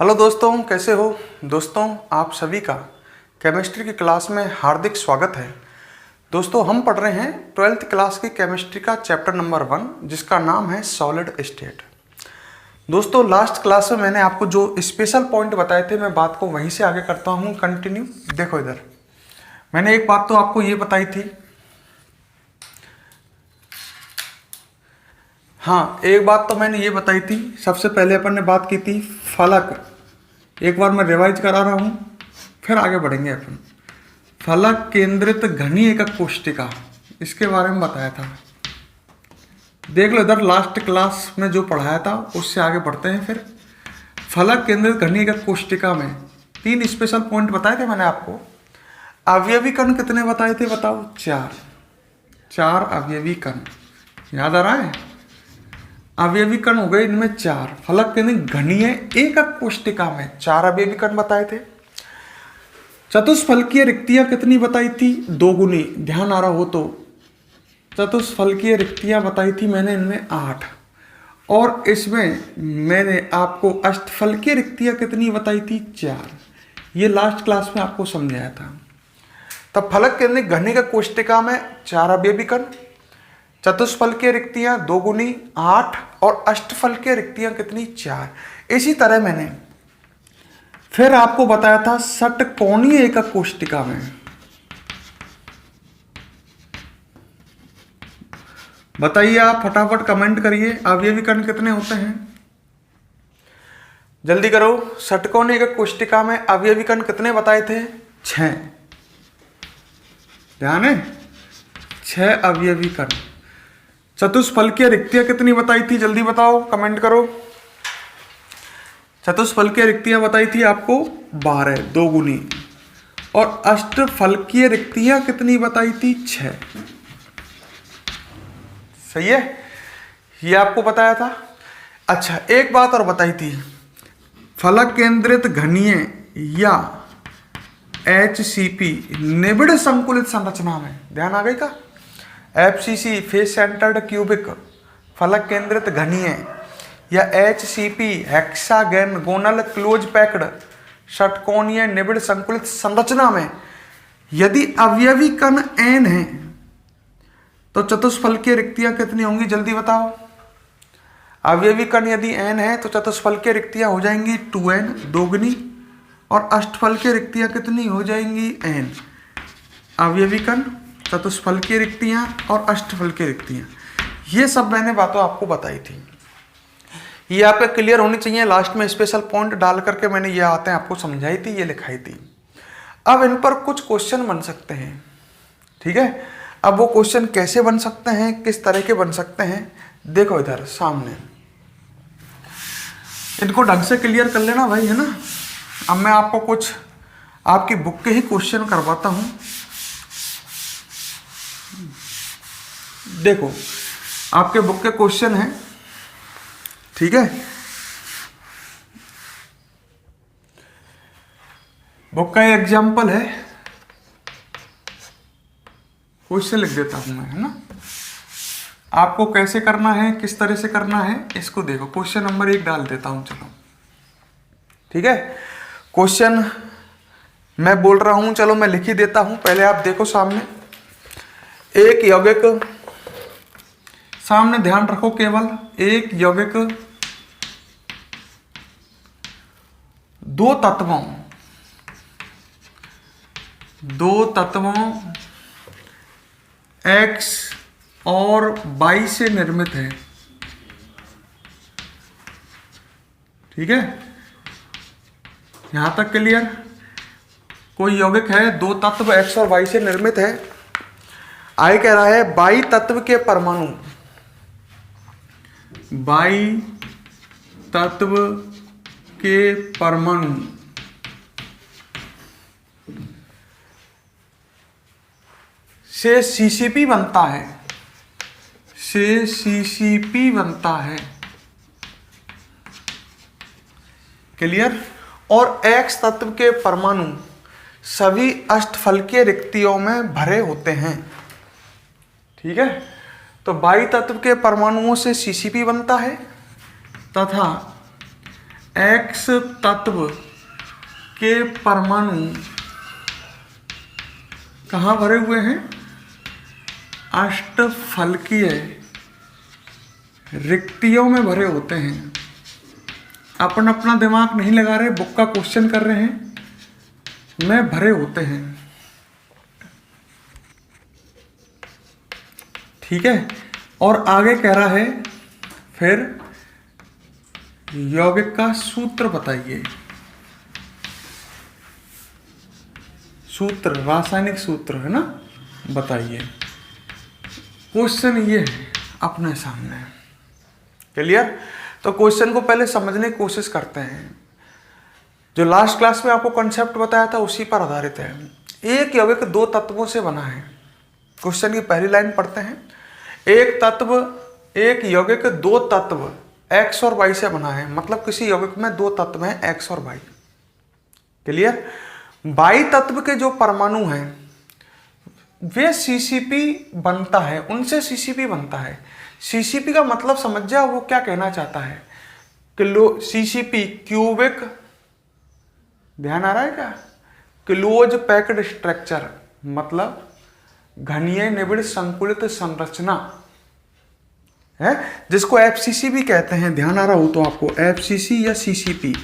Hello दोस्तों, कैसे हो दोस्तों। आप सभी का केमिस्ट्री की क्लास में हार्दिक स्वागत है। दोस्तों, हम पढ़ रहे हैं 12th क्लास की केमिस्ट्री का चैप्टर नंबर 1, जिसका नाम है सॉलिड स्टेट। दोस्तों, लास्ट क्लास में मैंने आपको जो स्पेशल पॉइंट बताए थे, मैं बात को वहीं से आगे करता हूँ कंटिन्यू। देखो इधर, मैंने एक बात तो आपको ये बताई थी। हाँ, एक बात तो मैंने ये बताई थी। सबसे पहले अपन ने बात की थी फलक। एक बार मैं रिवाइज करा रहा हूँ, फिर आगे बढ़ेंगे अपन। फलक केंद्रित घनी एकक कोष्टिका, इसके बारे में बताया था। देख लो इधर, लास्ट क्लास में जो पढ़ाया था उससे आगे बढ़ते हैं। फिर फलक केंद्रित घनी एकक कोष्टिका में 3 स्पेशल पॉइंट बताए थे मैंने आपको। अवयवी कण कितने बताए थे बताओ? 4 अवयवी कण। याद आ रहा है? अवयवी कण हो गए इनमें 4। फलक केंद्रित घनीय एकक कोष्टिका में 4 अवयवी कण बताए थे। चतुष्फलकीय रिक्तियां कितनी बताई थी? 2 गुनी। ध्यान आ रहा हो तो चतुष्फलकीय रिक्तियां बताई थी मैंने इनमें 8। और इसमें मैंने आपको अष्टफलकीय रिक्तियां कितनी बताई थी? 4। ये लास्ट क्लास में आपको समझाया था। तब फलक केंद्रित घनी का कोष्टिका में 4 अवयवी कण, चतुष्फलकीय रिक्तियां 2 गुनी 8, और अष्टफलकीय रिक्तियां कितनी? 4। इसी तरह मैंने फिर आपको बताया था षटकोणीय एकक कोष्टिका में। बताइए, आप फटाफट कमेंट करिए, अवयवी कण कितने होते हैं? जल्दी करो। षटकोणीय एकक कोष्टिका में अवयवी कण कितने बताए थे? 6। ध्यान है? 6 अवयवी कण। चतुष्फलकीय रिक्तियां कितनी बताई थी? जल्दी बताओ, कमेंट करो। चतुष्फलकीय रिक्तियां बताई थी आपको 12, 2 गुनी। और अष्टफलकीय रिक्तियां कितनी बताई थी? 6। सही है, ये आपको बताया था। अच्छा, एक बात और बताई थी, फलक केंद्रित घनीय या HCP निबिड़ संकुलित संरचना में, ध्यान आ गई का? FCC फेस सेंटर्ड क्यूबिक फलक केंद्रित घनीय या HCP हेक्सागन गोनल क्लोज पैक्ड षटकोणीय निबिड़ संकुलित संरचना में यदि अवयवी कण n है तो चतुष्फलकीय रिक्तियां कितनी होंगी? जल्दी बताओ। अवयवी कण यदि n है तो चतुष्फलकीय रिक्तियां हो जाएंगी 2n, 2 गुनी। और अष्टफलकीय रिक्तियां कितनी हो जाएंगी? n। अवयवी कण, चतुष्फलकीय रिक्तियां और अष्टफलकीय रिक्तियां, ये सब मैंने बातें आपको बताई थी। ये आपका क्लियर होनी चाहिए। लास्ट में स्पेशल पॉइंट डाल करके मैंने ये बातें आपको समझाई थी, ये लिखाई थी। अब इन पर कुछ क्वेश्चन बन सकते हैं, ठीक है। अब वो क्वेश्चन कैसे बन सकते हैं, किस तरह के बन सकते हैं, देखो इधर सामने। इनको ढंग से क्लियर कर लेना भाई, है ना। अब मैं आपको कुछ आपकी बुक के ही क्वेश्चन करवाता हूं। देखो, आपके बुक के क्वेश्चन हैं, ठीक है। बुक का एग्जाम्पल है, क्वेश्चन लिख देता हूं मैं, है ना। आपको कैसे करना है, किस तरह से करना है, इसको देखो। क्वेश्चन नंबर 1 डाल देता हूं, चलो, ठीक है। क्वेश्चन मैं बोल रहा हूं, चलो मैं लिख ही देता हूं। पहले आप देखो सामने, एक यौगिक, सामने ध्यान रखो, केवल एक यौगिक 2 तत्वों X और Y से निर्मित है, ठीक है। यहां तक क्लियर? कोई यौगिक है, 2 तत्व X और Y से निर्मित है। आगे कह रहा है Y तत्व के परमाणु, Y तत्व के परमाणु से CCP बनता है, से CCP बनता है, क्लियर। और X तत्व के परमाणु सभी अष्टफलकीय रिक्तियों में भरे होते हैं, ठीक है। तो वायु तत्व के परमाणुओं से CCP बनता है तथा एक्स तत्व के परमाणु कहाँ भरे हुए हैं? अष्टफलकीय रिक्तियों में भरे होते हैं। अपन अपना दिमाग नहीं लगा रहे, बुक का क्वेश्चन कर रहे हैं, में भरे होते हैं। ठीक है, और आगे कह रहा है फिर यौगिक का सूत्र बताइए। सूत्र, रासायनिक सूत्र है ना, बताइए। क्वेश्चन ये है अपने सामने। क्लियर? तो क्वेश्चन को पहले समझने की कोशिश करते हैं। जो लास्ट क्लास में आपको कॉन्सेप्ट बताया था उसी पर आधारित है। एक यौगिक दो तत्वों से बना है। क्वेश्चन की पहली लाइन पढ़ते हैं। एक यौगिक दो तत्व x और y से बना है, मतलब किसी यौगिक में दो तत्व हैं x और y। क्लियर? y तत्व के जो परमाणु हैं वे CCP बनता है, उनसे CCP बनता है। CCP का मतलब समझ जाओ वो क्या कहना चाहता है। CCP क्यूबिक, ध्यान आ रहा है क्या? क्लोज पैक्ड स्ट्रक्चर, मतलब घनीय निबिड़ संकुलित संरचना है, जिसको FCC भी कहते हैं। ध्यान आ रहा हो तो आपको FCC या CCP।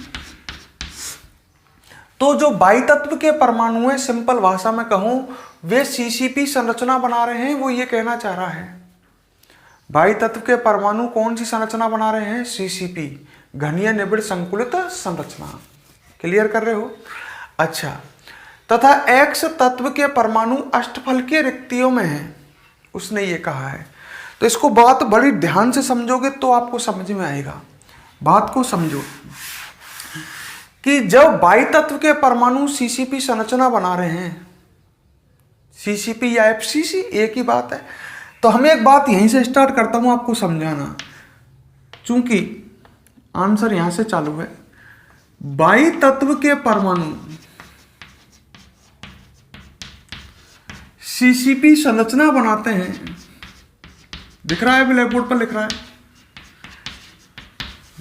तो जो बाई तत्व के परमाणु है, सिंपल भाषा में कहूं, वे CCP संरचना बना रहे हैं। वो ये कहना चाह रहा है बाई तत्व के परमाणु कौन सी संरचना बना रहे हैं? CCP, घनीय निबिड़ संकुलित संरचना। क्लियर कर रहे हो? अच्छा, तथा X तत्व के परमाणु अष्टफलकीय रिक्तियों में है, उसने ये कहा है। तो इसको बात बड़ी ध्यान से समझोगे तो आपको समझ में आएगा। बात को समझो कि जब बाई तत्व के परमाणु CCP संरचना बना रहे हैं, CCP या FCC एक ही बात है। तो हम एक बात यहीं से स्टार्ट करता हूं आपको समझाना, चूंकि आंसर यहां से चालू है। बाई तत्व के परमाणु CCP संरचना बनाते हैं। दिख रहा है, ब्लैक बोर्ड पर लिख रहा है,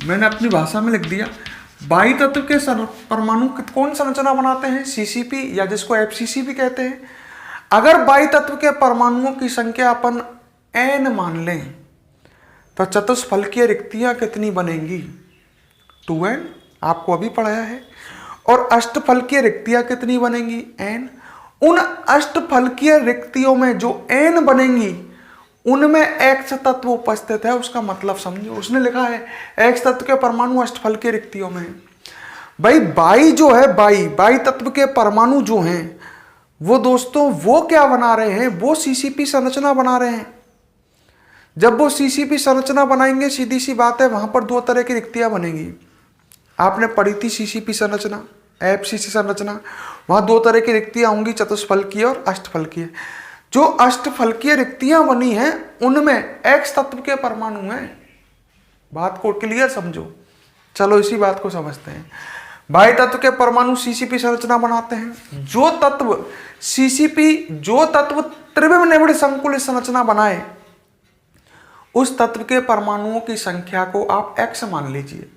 मैंने अपनी भाषा में लिख दिया। बाई तत्व के परमाणु कौन संरचना बनाते हैं? CCP, या जिसको FCC भी कहते हैं। अगर बाई तत्व के परमाणुओं की संख्या अपन n मान लें तो चतुष्फलकीय रिक्तियां कितनी बनेंगी? 2n, आपको अभी पढ़ाया है। और अष्टफलकीय रिक्तियां कितनी बनेंगी? n। उन अष्टफलकीय रिक्तियों में जो n बनेंगी उनमें X तत्व उपस्थित है, उसका मतलब समझो। उसने लिखा है X तत्व के परमाणु अष्टफलकीय रिक्तियों में। भाई बाई जो है, बाई तत्व के परमाणु जो हैं वो दोस्तों वो क्या बना रहे हैं? वो CCP संरचना बना रहे हैं। जब वो CCP संरचना बनाएंगे, सीधी सी बात है, वहां पर दो तरह की रिक्तियां बनेंगी। आपने पढ़ी थी CCP संरचना, FCC संरचना, वहां दो तरह की रिक्तियां होंगी, चतुष्फलकीय और अष्टफलकीय। जो अष्टफलकीय रिक्तियां बनी हैं उनमें X तत्व के परमाणु हैं। बात को क्लियर समझो। चलो इसी बात को समझते हैं। बाई तत्व के परमाणु CCP संरचना बनाते हैं। जो तत्व त्रिविम निबिड़ संकुलित संरचना बनाए, उस तत्व के परमाणुओं की संख्या को आप X मान लीजिए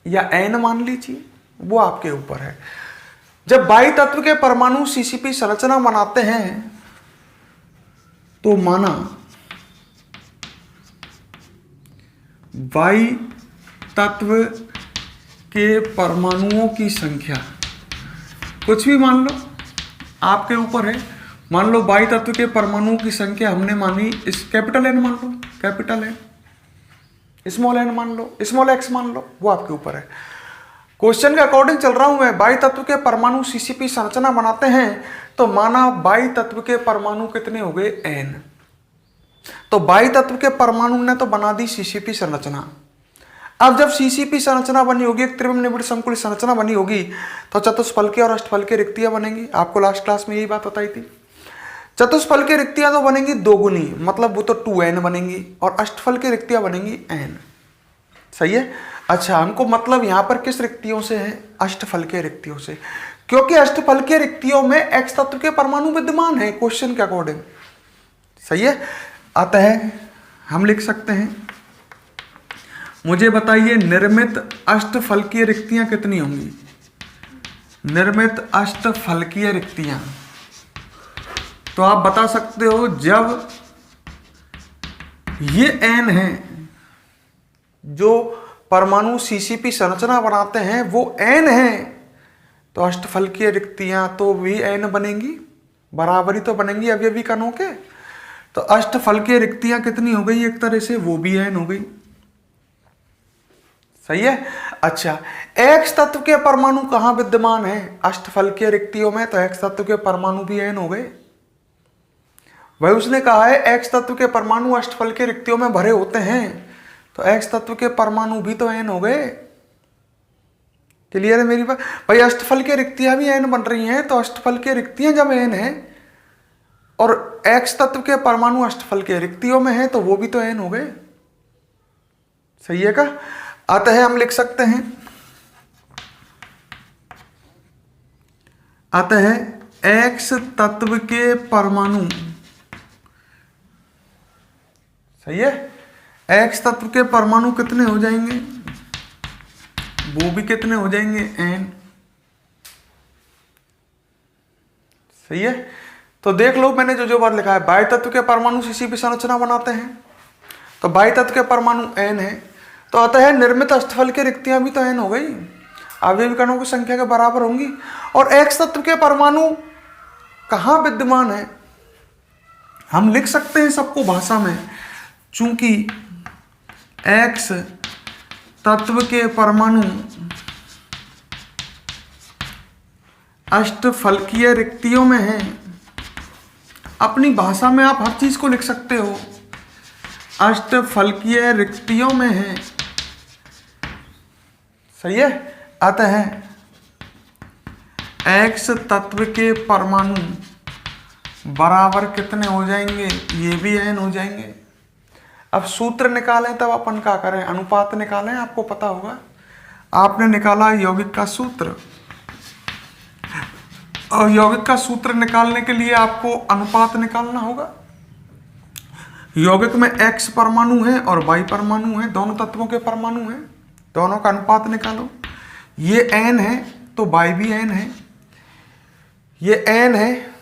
या n मान लीजिए, वो आपके ऊपर है। जब बाई तत्व के परमाणु CCP संरचना बनाते हैं तो माना बाई तत्व के परमाणुओं की संख्या, कुछ भी मान लो, आपके ऊपर है। मान लो बाई तत्व के परमाणुओं की संख्या हमने मानी इस कैपिटल N मान लो, कैपिटल N, स्मॉल n मान लो, स्मॉल x मान लो, वो आपके ऊपर है। क्वेश्चन के अकॉर्डिंग चल रहा हूं मैं। बाई तत्व के परमाणु CCP संरचना बनाते हैं तो माना बाई तत्व के परमाणु कितने हो गए? n। तो बाई तत्व के परमाणु ने तो बना दी CCP संरचना। अब जब CCP संरचना बनी होगी, एक त्रिविम निबिड़ संकुलित संरचना बनी होगी, तो चतुष्फलकीय और अष्टफलकीय रिक्तियां बनेंगी। आपको लास्ट क्लास में यही बात बताई थी। चतुष्फलकीय रिक्तियां तो बनेंगी दोगुनी, मतलब वो तो 2n बनेंगी, और अष्टफलकीय रिक्तियां बनेंगी n। सही है? अच्छा, हमको मतलब यहां पर किस रिक्तियों से है? अष्टफलकीय रिक्तियों से, क्योंकि अष्टफलकीय रिक्तियों में X तत्व के परमाणु विद्यमान है क्वेश्चन के अकॉर्डिंग। सही है? अतः हम लिख सकते हैं मुझे बताइए निर्मित अष्टफलकीय रिक्तियां कितनी होंगी? निर्मित अष्टफलकीय रिक्तियां तो आप बता सकते हो जब ये n है, जो परमाणु सीसीपी संरचना बनाते हैं वो n है, तो अष्टफलकीय रिक्तियां तो भी n बनेंगी, बराबरी तो बनेंगी अवयवी कणों के। तो अष्टफलकीय रिक्तियां कितनी हो गई? एक तरह से वो भी n हो गई। सही है। अच्छा, X तत्व के परमाणु कहां विद्यमान है अष्टफलकीय रिक्तियों में? तो X तत्व के परमाणु भी n हो गए। वही उसने कहा है X तत्व के परमाणु अष्टफलकीय रिक्तियों में भरे होते हैं, तो X तत्व के परमाणु भी तो n हो गए। क्लियर है मेरी बात? भाई अष्टफलकीय रिक्तियां भी n बन रही हैं, तो अष्टफलकीय रिक्तियां जब n है और X तत्व के परमाणु अष्टफलकीय रिक्तियों में है तो वो भी तो n हो गए। सही है का? अतः हम लिख सकते हैं, अतः X तत्व के परमाणु, सही है, X तत्व के परमाणु कितने हो जाएंगे? वो भी कितने हो जाएंगे? n। सही है। तो देख लो मैंने जो जो बार लिखा है, बाह्य तत्व के परमाणु सीसीपी संरचना बनाते हैं, तो बाह्य तत्व के परमाणु n है, तो अतः निर्मित अष्टफलकीय रिक्तियां भी तो n हो गई, अवयवी कणों की संख्या के बराबर होंगी। और X तत्व के परमाणु कहां विद्यमान है? हम लिख सकते हैं सबको भाषा में, चूंकि X तत्व के परमाणु अष्टफलकीय रिक्तियों में हैं। अपनी भाषा में आप हर चीज को लिख सकते हो, अष्टफलकीय रिक्तियों में है। सही है। अतः X तत्व के परमाणु बराबर कितने हो जाएंगे? ये भी n हो जाएंगे। अब सूत्र निकालें तब अपन क्या करें? अनुपात निकालें, आपको पता होगा। आपने निकाला यौगिक का सूत्र, और यौगिक का सूत्र निकालने के लिए आपको अनुपात निकालना होगा। यौगिक में X परमाणु है और Y परमाणु है, दोनों तत्वों के परमाणु हैं, दोनों का अनुपात निकालो। ये n है तो Y भी n है, ये n है,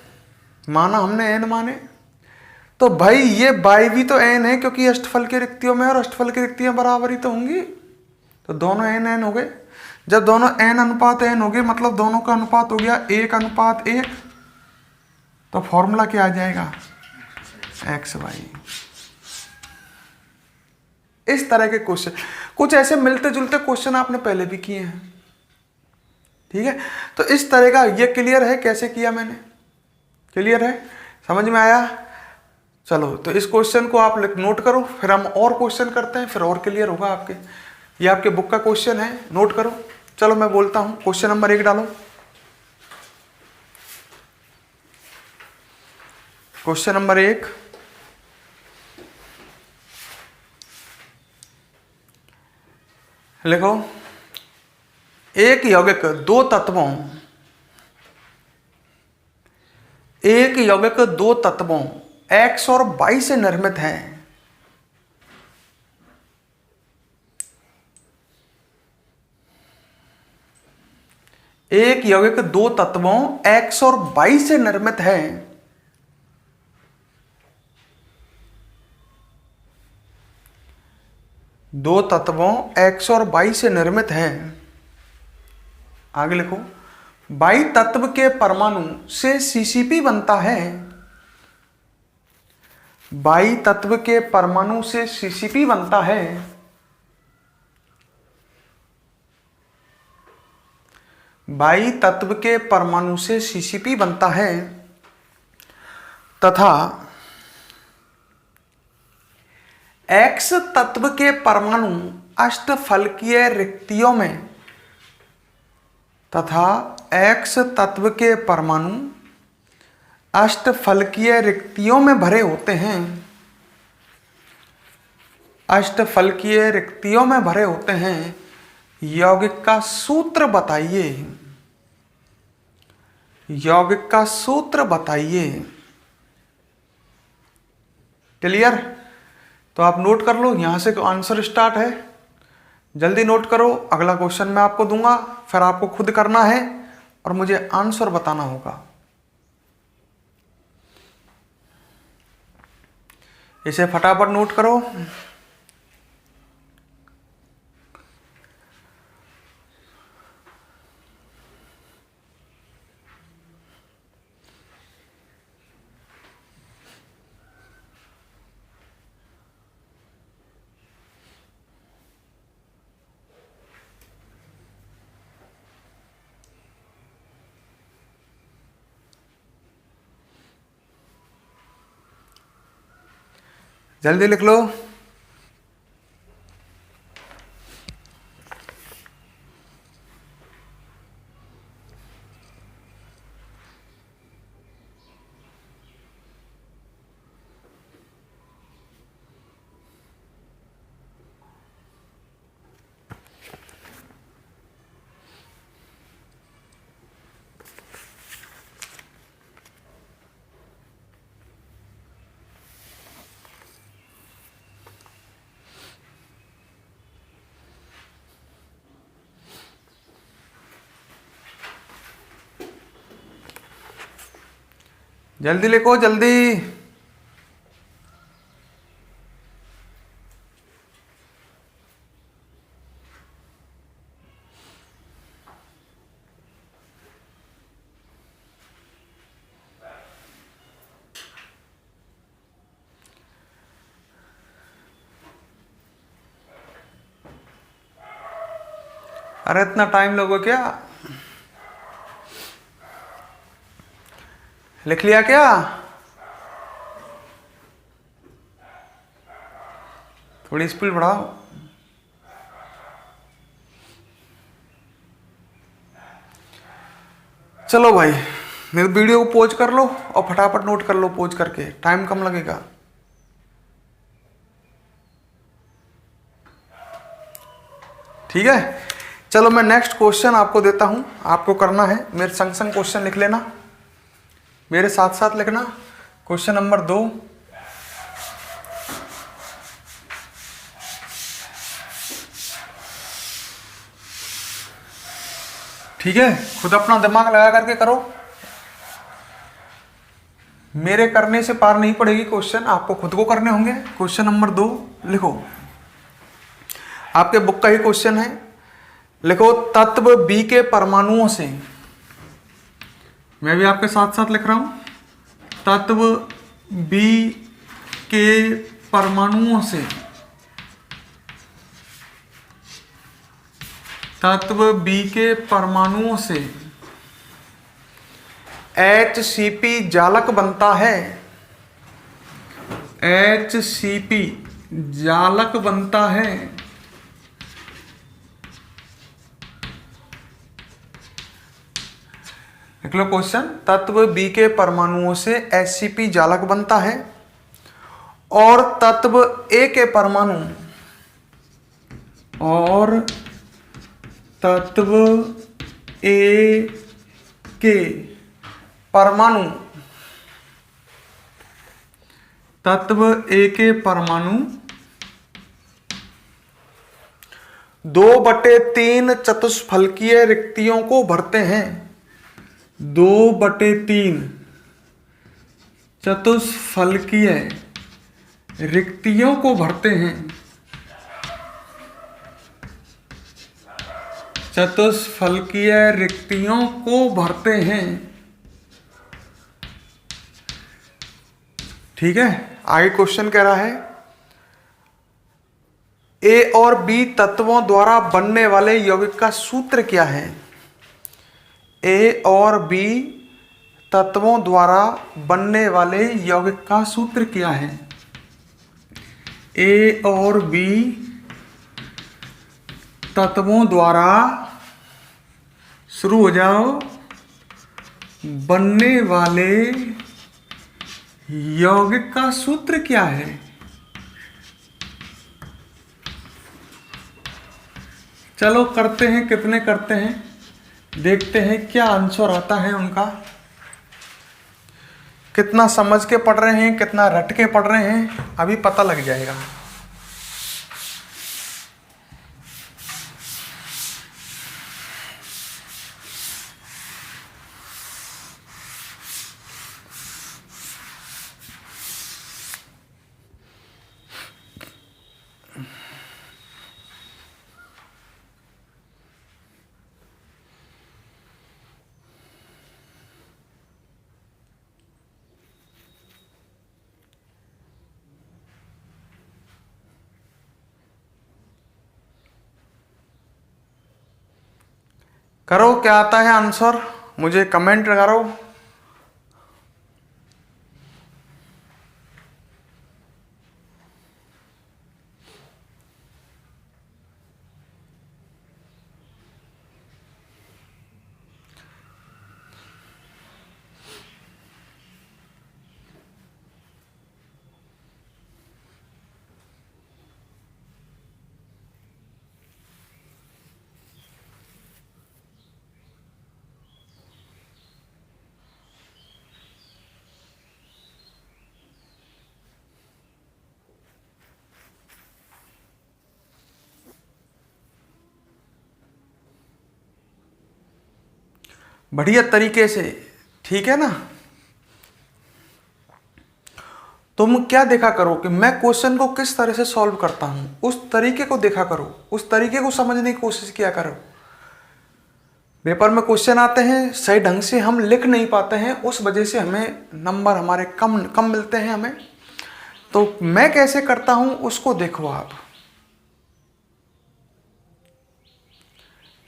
माना हमने n माने, तो भाई ये Y भी तो n है, क्योंकि अष्टफलकीय रिक्तियों में और अष्टफलकीय रिक्तियां बराबर ही तो होंगी, तो दोनों n हो गए। जब दोनों n अनुपात n हो गए, मतलब दोनों का अनुपात हो गया 1:1, तो फॉर्मूला क्या आ जाएगा? XY। इस तरह के क्वेश्चन, कुछ ऐसे मिलते जुलते क्वेश्चन आपने पहले भी किए हैं, ठीक है। तो इस तरह का ये क्लियर है कैसे किया मैंने? क्लियर है, समझ में आया? चलो, तो इस क्वेश्चन को आप नोट करो, फिर हम और क्वेश्चन करते हैं, फिर और क्लियर होगा आपके। ये आपके बुक का क्वेश्चन है, नोट करो। चलो मैं बोलता हूं, क्वेश्चन नंबर 1 डालो। क्वेश्चन नंबर 1, लिखो, एक यौगिक दो तत्वों X और Y से निर्मित है। एक यौगिक दो तत्वों X और Y से निर्मित है। दो तत्वों X और Y से निर्मित है। आगे लिखो, Y तत्व के परमाणु से CCP बनता है। Y तत्व के परमाणु से CCP बनता है। Y तत्व के परमाणु से CCP बनता है तथा X तत्व के परमाणु अष्टफलकीय रिक्तियों में भरे होते हैं। अष्टफलकीय रिक्तियों में भरे होते हैं। यौगिक का सूत्र बताइए। यौगिक का सूत्र बताइए। क्लियर? तो आप नोट कर लो, यहां से आंसर स्टार्ट है। जल्दी नोट करो, अगला क्वेश्चन मैं आपको दूंगा, फिर आपको खुद करना है और मुझे आंसर बताना होगा। इसे फटाफट नोट करो। जल्दी लिख लो। जल्दी लिखो जल्दी। अरे इतना टाइम लोगे क्या? लिख लिया क्या? थोड़ी स्पीड बढ़ाओ। चलो भाई, मेरे वीडियो को पॉज कर लो और फटाफट नोट कर लो, पॉज करके, टाइम कम लगेगा। ठीक है, चलो मैं नेक्स्ट क्वेश्चन आपको देता हूं, आपको करना है, मेरे संग संग क्वेश्चन लिख लेना, मेरे साथ साथ लिखना। क्वेश्चन नंबर 2, ठीक है, खुद अपना दिमाग लगा करके करो, मेरे करने से पार नहीं पड़ेगी क्वेश्चन, आपको खुद को करने होंगे। क्वेश्चन नंबर 2 लिखो, आपके बुक का ही क्वेश्चन है। लिखो, तत्व बी के परमाणुओं से, मैं भी आपके साथ साथ लिख रहा हूं, तत्व बी के परमाणुओं से, तत्व बी के परमाणुओं से HCP जालक बनता है, HCP जालक बनता है। देख लो क्वेश्चन, तत्व बी के परमाणुओं से HCP जालक बनता है और तत्व ए के परमाणु, और तत्व ए के परमाणु, तत्व ए के परमाणु 2/3 चतुष्फलकीय रिक्तियों को भरते हैं, 2/3 चतुष्फलकीय रिक्तियों को भरते हैं, चतुष्फलकीय रिक्तियों को भरते हैं। ठीक है, आगे क्वेश्चन कह रहा है, ए और बी तत्वों द्वारा बनने वाले यौगिक का सूत्र क्या है? ए और बी तत्वों द्वारा बनने वाले यौगिक का सूत्र क्या है? ए और बी तत्वों द्वारा, शुरू हो जाओ, बनने वाले यौगिक का सूत्र क्या है? चलो करते हैं, कितने करते हैं, देखते हैं क्या आंसर आता है उनका, कितना समझ के पढ़ रहे हैं, कितना रट के पढ़ रहे हैं, अभी पता लग जाएगा। करो, क्या आता है आंसर, मुझे कमेंट करो। बढ़िया तरीके से, ठीक है ना। तुम क्या देखा करो कि मैं क्वेश्चन को किस तरह से सॉल्व करता हूं, उस तरीके को देखा करो, उस तरीके को समझने की कोशिश किया करो। पेपर में क्वेश्चन आते हैं, सही ढंग से हम लिख नहीं पाते हैं, उस वजह से हमें नंबर हमारे कम कम मिलते हैं हमें। तो मैं कैसे करता हूं उसको देखो आप,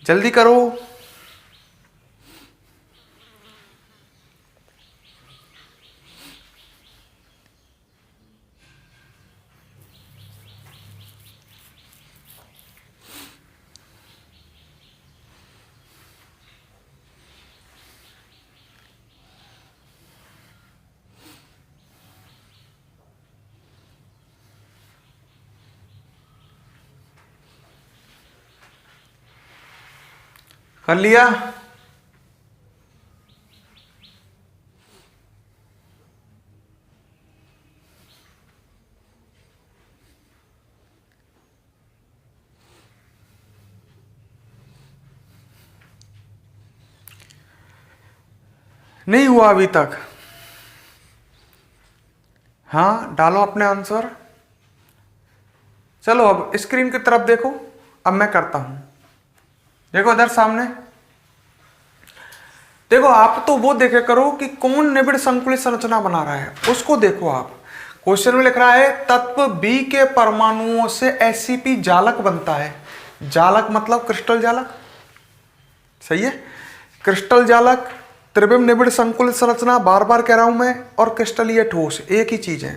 जल्दी करो। कर लिया? नहीं हुआ अभी तक? हाँ, डालो अपने आंसर। चलो अब स्क्रीन की तरफ देखो, अब मैं करता हूं। देखो इधर सामने देखो, आप तो वो देखे करो कि कौन निबिड़ संकुलित संरचना बना रहा है, उसको देखो आप। क्वेश्चन में लिख रहा है तत्व बी के परमाणुओं से एससीपी जालक बनता है। जालक मतलब क्रिस्टल जालक, सही है। क्रिस्टल जालक, त्रिविम निबिड़ संकुलित संरचना, बार बार कह रहा हूं मैं, और क्रिस्टलीय ठोस एक ही चीज है।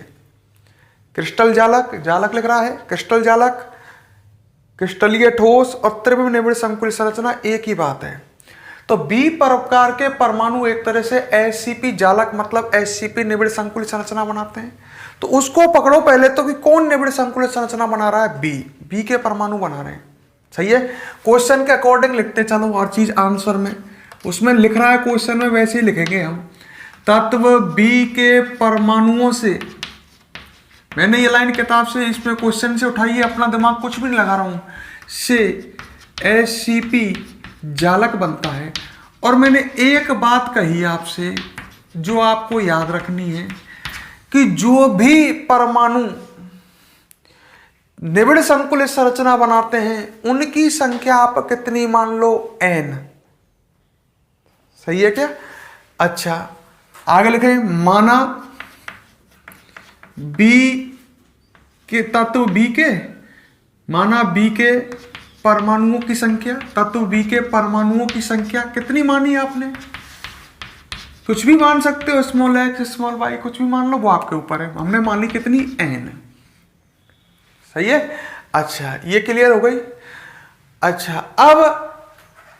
क्रिस्टल जालक, जालक लिख रहा है, क्रिस्टल जालक, क्रिस्टलीय ठोस और त्रिविम निबिड़ संकुलित संरचना एक ही बात है। तो बी प्रकार के परमाणु एक तरह से एससीपी जालक मतलब एससीपी निबिड़ संकुलित संरचना बनाते हैं। तो उसको पकड़ो पहले तो कि कौन निबिड़ संकुलित संरचना बना रहा है, बी के परमाणु बना रहे हैं, सही है। क्वेश्चन के अकॉर्डिंग लिखते चलो हर चीज आंसर में, उसमें लिख रहा है क्वेश्चन में वैसे ही लिखेंगे हम। तत्व बी के परमाणुओं से, मैंने ये लाइन किताब से इसमें क्वेश्चन से उठाई है, अपना दिमाग कुछ भी नहीं लगा रहा हूं, से एससीपी जालक बनता है। और मैंने एक बात कही आपसे जो आपको याद रखनी है कि जो भी परमाणु निबिड़ संकुलित संरचना बनाते हैं उनकी संख्या आप कितनी मान लो, n, सही है क्या। अच्छा आगे लिखें, माना बी के तत्व बी के, माना बी के परमाणुओं की संख्या, तत्व बी के परमाणुओं की संख्या कितनी मानी आपने, कुछ भी मान सकते हो, स्मॉल एक्स स्मॉल वाई कुछ भी मान लो, वो आपके ऊपर है। हमने मान ली कितनी, n, सही है। अच्छा ये क्लियर हो गई। अच्छा अब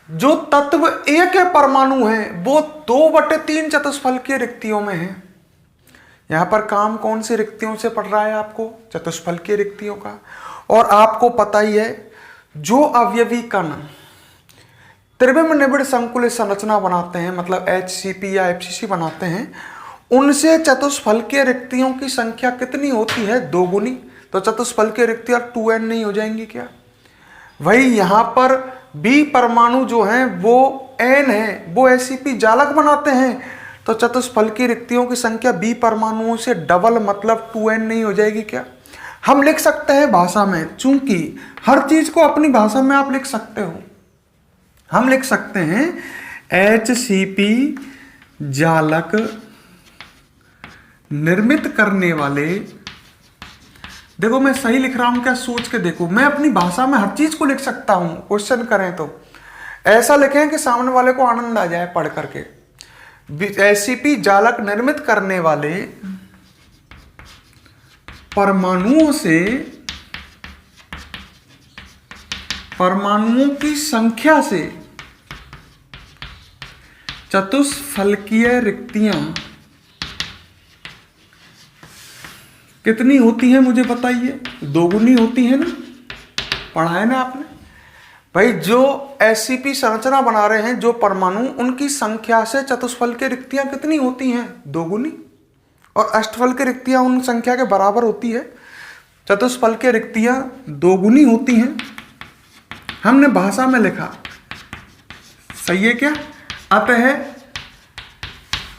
जो तत्व ए के परमाणु हैं वो 2/3 चतुष्फलकीय रिक्तियों में है। यहां पर काम कौन सी रिक्तियों से पड़ रहा है आपको, चतुष्फलकीय रिक्तियों का। और आपको पता ही है जो अवयवी कण त्रिविम निबिड़ संकुलित संरचना बनाते हैं मतलब एचसीपी या एफसीसी बनाते हैं, उनसे चतुष्फलकीय रिक्तियों की संख्या कितनी होती है, 2 गुनी। तो चतुष्फलकीय रिक्तियां 2n नहीं हो जाएंगी क्या। वही यहां पर बी परमाणु जो हैं वो n है, वो एससीपी जालक बनाते हैं, तो चतुष्फलकीय रिक्तियों की संख्या बी परमाणुओं से डबल मतलब 2n नहीं हो जाएगी क्या। हम लिख सकते हैं भाषा में, चूंकि हर चीज को अपनी भाषा में आप लिख सकते हो। हम लिख सकते हैं एचसीपी जालक निर्मित करने वाले, देखो मैं सही लिख रहा हूं क्या, सोच के देखो, मैं अपनी भाषा में हर चीज को लिख सकता हूं क्वेश्चन करें तो। ऐसा लिखें कि सामने वाले को आनंद आ जाए पढ़ करके। एससीपी जालक निर्मित करने वाले परमाणुओं से परमाणुओं की संख्या से चतुष्फलकीय रिक्तियां कितनी होती है मुझे बताइए। दोगुनी होती है ना, पढ़ा है ना आपने भाई। जो एससीपी संरचना बना रहे हैं जो परमाणु, उनकी संख्या से चतुष्फलकीय रिक्तियां कितनी होती हैं? दोगुनी। और अष्टफलकीय रिक्तियां उन संख्या के बराबर होती है। चतुष्फलकीय रिक्तियां दोगुनी होती हैं। हमने भाषा में लिखा, सही है क्या? अतः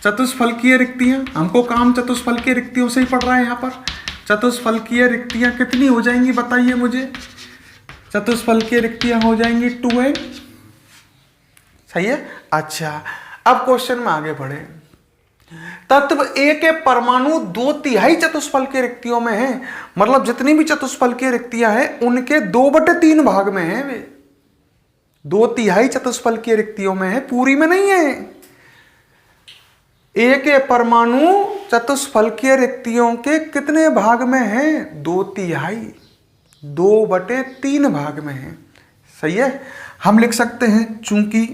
चतुष्फलकीय रिक्तियां, हमको काम चतुष्फलकीय रिक्तियों से ही पढ़ रहा है यहाँ पर। चतुष्फलकीय रिक्तियां कितनी हो जाएंगी बताइए मुझे। चतुष्फलकीय रिक्तियां हो जाएंगी 2n, सही है। अच्छा, अब क्वेश्चन में आगे बढ़े। तत्व ए के परमाणु 2/3 चतुष्फलकीय रिक्तियों में हैं। मतलब जितनी भी चतुष्फलकीय रिक्तियां हैं उनके 2/3 भाग में हैं वे। 2/3 चतुष्फलकीय रिक्तियों में है, पूरी में नहीं है। ए के परमाणु चतुष्फलकीय रिक्तियों के कितने भाग में हैं? 2/3, 2/3 भाग में है, सही है। हम लिख सकते हैं चूंकि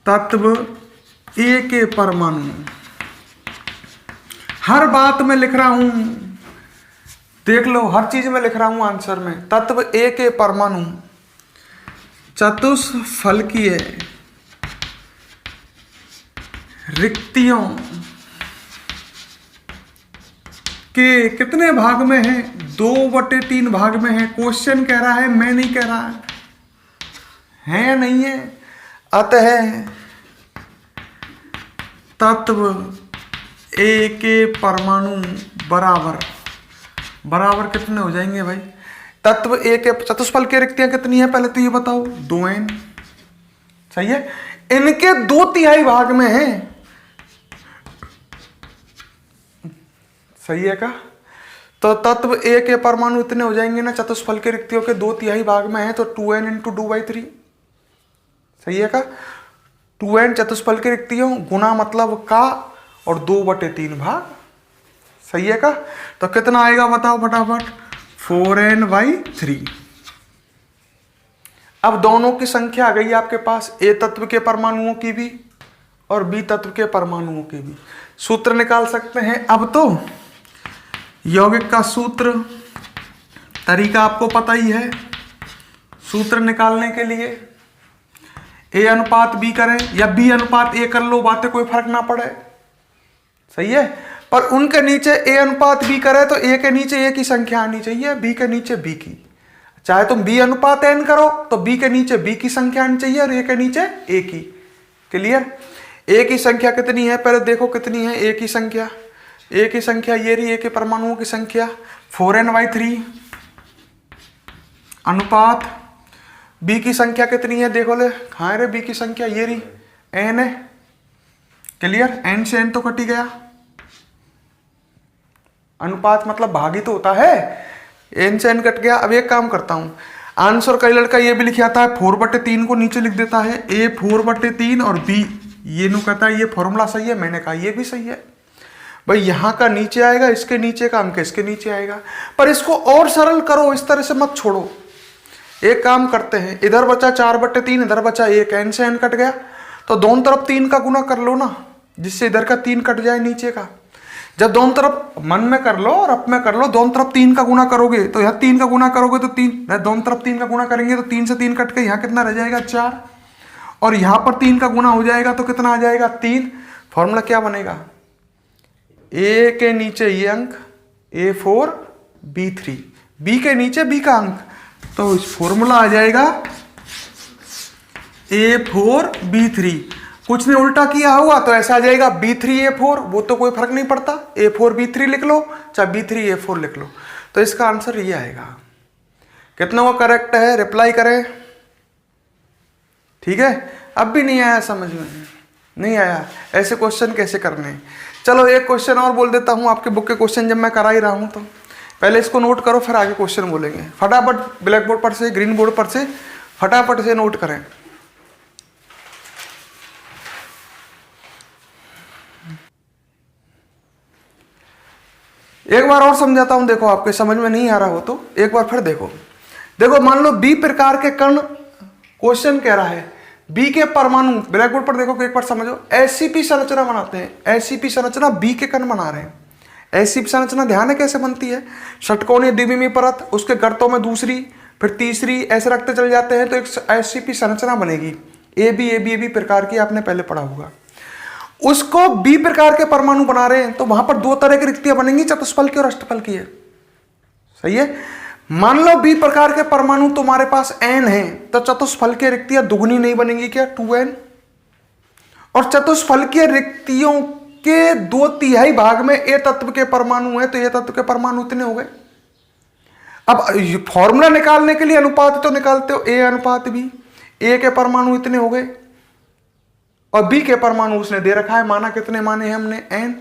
तत्व ए के परमाणु, हर बात में लिख रहा हूं, देख लो हर चीज में लिख रहा हूं आंसर में। तत्व ए के परमाणु चतुष्फलकीय रिक्तियों के कितने भाग में है? 2/3 भाग में है। क्वेश्चन कह रहा है, मैं नहीं कह रहा है या नहीं है। अतः तत्व ए के परमाणु बराबर बराबर कितने हो जाएंगे भाई? तत्व ए के चतुष्फलकीय रिक्तियां कितनी है पहले तो ये बताओ। 2n, सही है। इनके 2/3 भाग में है, सही है का? तो तत्व ए के परमाणु इतने हो जाएंगे ना, चतुष्फलकीय रिक्तियों के 2/3 भाग में है, तो 2n × 2/3, सही है का? 2n चतुष्फलकीय रिक्तियों गुना मतलब का और 2/3 भाग, सही है का? तो कितना आएगा बताओ फटाफट। 4n/3। अब दोनों की संख्या आ गई आपके पास, ए तत्व के परमाणुओं की भी और बी तत्व के परमाणुओं की भी। सूत्र निकाल सकते हैं अब तो। यौगिक का सूत्र, तरीका आपको पता ही है। सूत्र निकालने के लिए ए अनुपात बी करें या बी अनुपात ए कर लो, बातें कोई फर्क ना पड़े, सही है। पर उनके नीचे ए अनुपात बी करे तो ए के नीचे ए की संख्या आनी चाहिए, बी के नीचे बी की। चाहे तुम बी अनुपात एन करो तो बी के नीचे बी की संख्या आनी चाहिए और ए के नीचे ए की। क्लियर? ए की संख्या कितनी है पहले देखो, कितनी है ए की संख्या। ए की संख्या ये रही, ए के परमाणुओं की संख्या 4n/3 अनुपात बी की संख्या कितनी है देखो ले। हाँ रे, बी की संख्या ये रही, n है। क्लियर? n से n तो कट ही गया। अनुपात मतलब भागी तो होता है, n से n कट गया। अब एक काम करता हूं, आंसर कई लड़का ये भी लिख आता है 4/3 को नीचे लिख देता है, a 4/3 और b ये नु कहता है ये फॉर्मूला सही है। मैंने कहा ये भी सही है भाई, यहां का नीचे आएगा, इसके नीचे का अंक इसके नीचे आएगा। पर इसको और सरल करो, इस तरह से मत छोड़ो। एक काम करते हैं, इधर बचा 4/3, इधर बचा 1, n से n कट गया तो दोनों तरफ 3 का गुना कर लो ना, जिससे इधर का 3 कट जाए नीचे का। जब दोनों तरफ मन में कर लो और अप में कर लो, दोनों तरफ 3 का गुना करोगे तो यहाँ 3 का गुना करोगे तो 3, दोनों तरफ 3 का गुना करेंगे तो 3 से 3 कट के यहाँ कितना रह जाएगा 4, और यहाँ पर 3 का गुना हो जाएगा तो कितना आ जाएगा 3। फॉर्मूला क्या बनेगा? ए के नीचे ये अंक A4 B3, बी के नीचे बी का अंक, तो इस फॉर्मूला आ जाएगा A4 B3। कुछ ने उल्टा किया हुआ तो ऐसा आ जाएगा B3 A4, वो तो कोई फर्क नहीं पड़ता, A4 B3 लिख लो चाहे B3 A4 लिख लो। तो इसका आंसर ये आएगा। कितना वो करेक्ट है, रिप्लाई करें। ठीक है, अब भी नहीं आया समझ में? नहीं आया? ऐसे क्वेश्चन कैसे करने? चलो एक क्वेश्चन और बोल देता हूं, आपके बुक के क्वेश्चन जब मैं करा ही रहा हूं तो पहले इसको नोट करो, फिर आगे क्वेश्चन बोलेंगे। फटाफट ब्लैक बोर्ड पर से, ग्रीन बोर्ड पर से फटाफट से नोट करें। एक बार और समझाता हूं, देखो आपके समझ में नहीं आ रहा हो तो एक बार फिर देखो। देखो मान लो बी प्रकार के कण, क्वेश्चन कह रहा है बी के परमाणु, ब्लैक बोर्ड पर देखो कि एक बार समझो, एससीपी संरचना बनाते हैं। एससीपी संरचना बी के कण बना रहे हैं। एससीपी संरचना ध्यान है कैसे बनती है, षटकोणीय द्विविमीय परत, उसके गर्तों में दूसरी, फिर तीसरी, ऐसे रखते चले जाते हैं तो एक एससीपी संरचना बनेगी। ए बी प्रकार की आपने पहले पढ़ा होगा। उसको बी प्रकार के परमाणु बना रहे हैं तो वहां पर दो तरह की रिक्तियां बनेंगी, चतुष्फल की और अष्टफल की है। सही है। मान लो बी प्रकार के परमाणु तुम्हारे पास n है तो चतुष्फल की रिक्तियां दुगनी नहीं बनेंगी क्या, 2n। और चतुष्फल की रिक्तियों के 2/3 भाग में ए तत्व के परमाणु है तो ए तत्व के परमाणु इतने हो गए। अब फॉर्मूला निकालने के लिए अनुपात तो निकालते हो, ए अनुपात बी, ए के परमाणु इतने हो गए और बी के परमाणु उसने दे रखा है, माना कितने माने हैं हमने, n,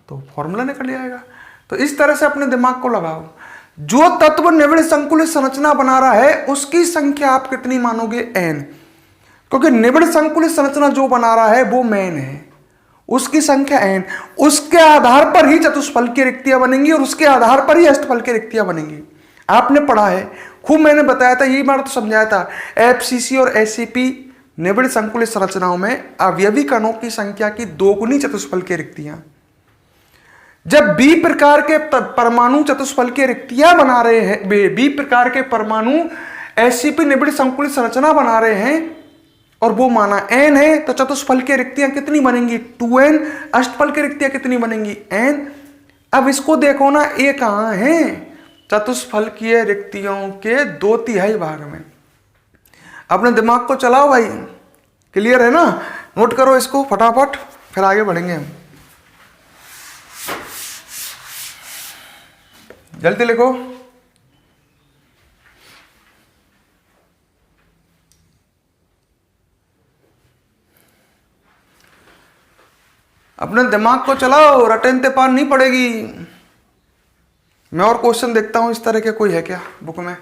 तो फॉर्मूला निकल जाएगा। तो इस तरह से अपने दिमाग को लगाओ, जो तत्व निबिड़ संकुलित संरचना बना रहा है उसकी संख्या आप कितनी मानोगे, n, क्योंकि निबिड़ संकुलित संरचना जो बना रहा है वो मैन है, उसकी संख्या n, उसके आधार पर ही चतुष्फल की रिक्तियां बनेंगी और उसके आधार पर ही अष्टफल की रिक्तियां बनेंगी। आपने पढ़ा है खूब, मैंने बताया था, यही बार तो समझाया था, एफसीसी और एससीपी निबिड़ संकुलित संरचनाओं में अवयवी कणों की संख्या की दोगुनी चतुष्फल की रिक्तियां। जब बी प्रकार के परमाणु चतुष्फल की रिक्तियां बना रहे हैं, बी प्रकार के परमाणु एससीपी निबिड़ संकुलित संरचना बना रहे हैं और वो माना n है तो चतुष्फल की रिक्तियां कितनी बनेंगी, 2n। अष्टफल की रिक्तियां कितनी बनेंगी, n। अब इसको देखो ना, ये कहां है, चतुष्फल की रिक्तियों के 2/3 भाग में। अपने दिमाग को चलाओ भाई, क्लियर है ना, नोट करो इसको फटाफट, फिर आगे बढ़ेंगे हम। जल्दी लिखो। अपने दिमाग को चलाओ, रटन ते पार नहीं पड़ेगी। मैं और क्वेश्चन देखता हूं इस तरह के, कोई है क्या बुक में।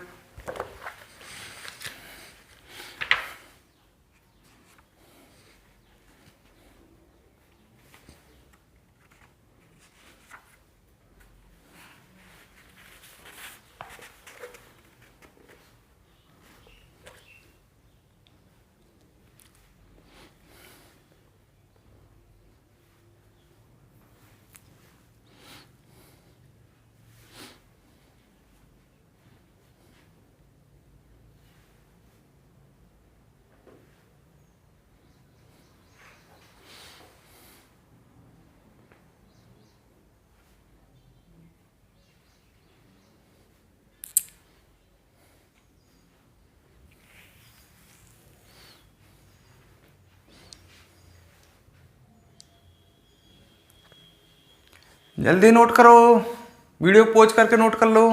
जल्दी नोट करो, वीडियो पॉज करके नोट कर लो।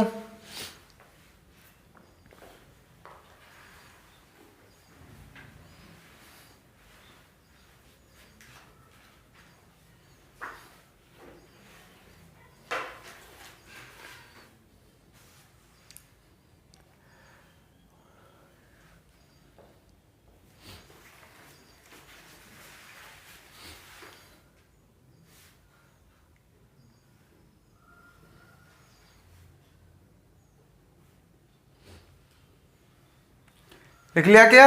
लिख लिया क्या?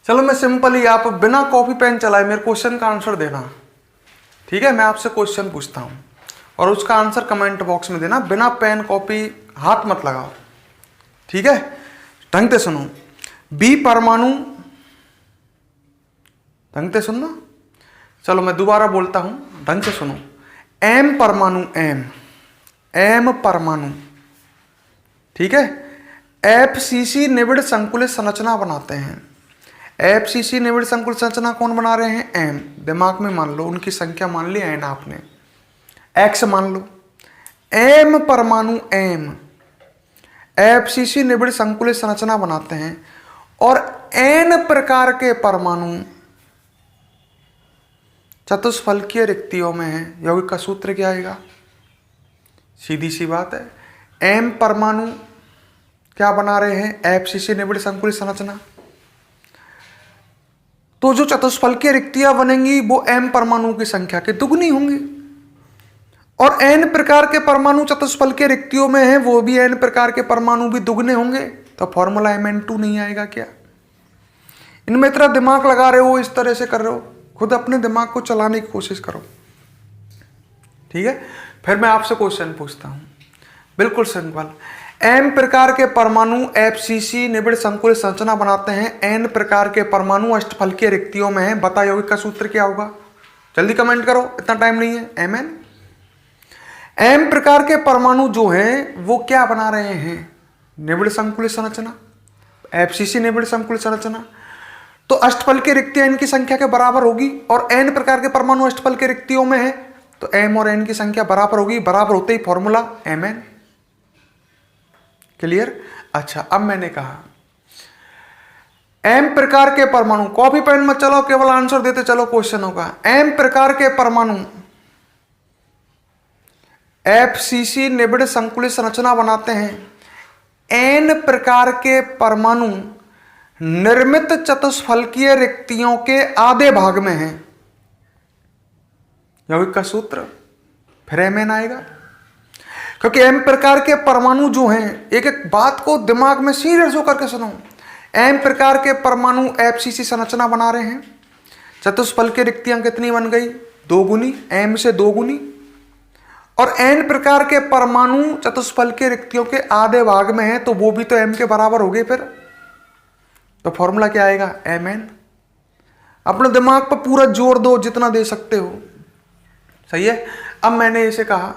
चलो मैं सिंपली, आप बिना कॉपी पेन चलाए मेरे क्वेश्चन का आंसर देना, ठीक है। मैं आपसे क्वेश्चन पूछता हूं और उसका आंसर कमेंट बॉक्स में देना, बिना पेन कॉपी हाथ मत लगाओ, ठीक है। ढंग से सुनो, बी परमाणु, ढंग से सुनना, चलो मैं दोबारा बोलता हूं, ढंग से सुनो। एम परमाणु, एम परमाणु ठीक है। एफसीसी निबिड़ संकुलित संरचना बनाते हैं। एफसीसी निबिड़ संकुलित संरचना कौन बना रहे हैं? एम। दिमाग में मान लो, उनकी संख्या मान ली एन, आपने एक्स मान लो, एम परमाणु एम एफसीसी निबिड़ संकुलित संरचना बनाते हैं और एन प्रकार के परमाणु चतुष्फलकीय रिक्तियों में है। यौगिक का सूत्र क्या आएगा? सीधी सी बात है, एम परमाणु क्या बना रहे हैं? एफसीसी निबिड़ संकुलित संरचना। तो जो चतुष्फलकीय रिक्तियां बनेंगी वो एम परमाणु की संख्या के दुगनी होंगी, और एन प्रकार के परमाणु चतुष्फलकीय रिक्तियों में है, वो भी एन प्रकार के परमाणु भी दुगने होंगे, तो फॉर्मूला Mn2 नहीं आएगा क्या? इनमें इतना दिमाग लगा रहे हो, इस तरह से कर रहे हो, खुद अपने दिमाग को चलाने की कोशिश करो, ठीक है। फिर मैं आपसे क्वेश्चन पूछता हूं, बिल्कुल सिंपल। एम प्रकार के परमाणु एफसीसी निबिड़ संकुलित संरचना बनाते हैं, एन प्रकार के परमाणु अष्टफलकीय रिक्तियों में है। बता यौगिक का सूत्र क्या होगा? जल्दी कमेंट करो, इतना टाइम नहीं है। Mn। एम प्रकार के परमाणु जो हैं वो क्या बना रहे हैं? निबिड़ संकुलित संरचना, एफसीसी निबिड़ संकुलित संरचना। तो अष्टफलकीय रिक्तियां इनकी संख्या के बराबर होगी, और एन प्रकार के परमाणु अष्टफलकीय रिक्तियों में है, तो एम और एन की संख्या बराबर होगी। बराबर होते ही फॉर्मूला Mn। क्लियर? अच्छा, अब मैंने कहा एम प्रकार के परमाणु, कॉपी पेन मत चलो, केवल आंसर देते चलो क्वेश्चनों का। एम प्रकार के परमाणु एफसीसी निबिड़ संकुलित संरचना बनाते हैं, एन प्रकार के परमाणु निर्मित चतुष्फलकीय रिक्तियों के आधे भाग में हैं। यौगिक का सूत्र फिर Mn आएगा, क्योंकि एम प्रकार के परमाणु जो हैं, एक एक बात को दिमाग में सीरियस होकर के सुनो। एम प्रकार के परमाणु एफसीसी संरचना बना रहे हैं, चतुष्फलकीय रिक्तियां कितनी बन गई? 2 गुनी, एम से 2 गुनी। और एन प्रकार के परमाणु चतुष्फलकीय रिक्तियों के आधे भाग में है, तो वो भी तो एम के बराबर हो गए फिर। तो फॉर्मूला क्या आएगा? Mn। अपने दिमाग पर पूरा जोर दो, जितना दे सकते हो, सही है। अब मैंने इसे कहा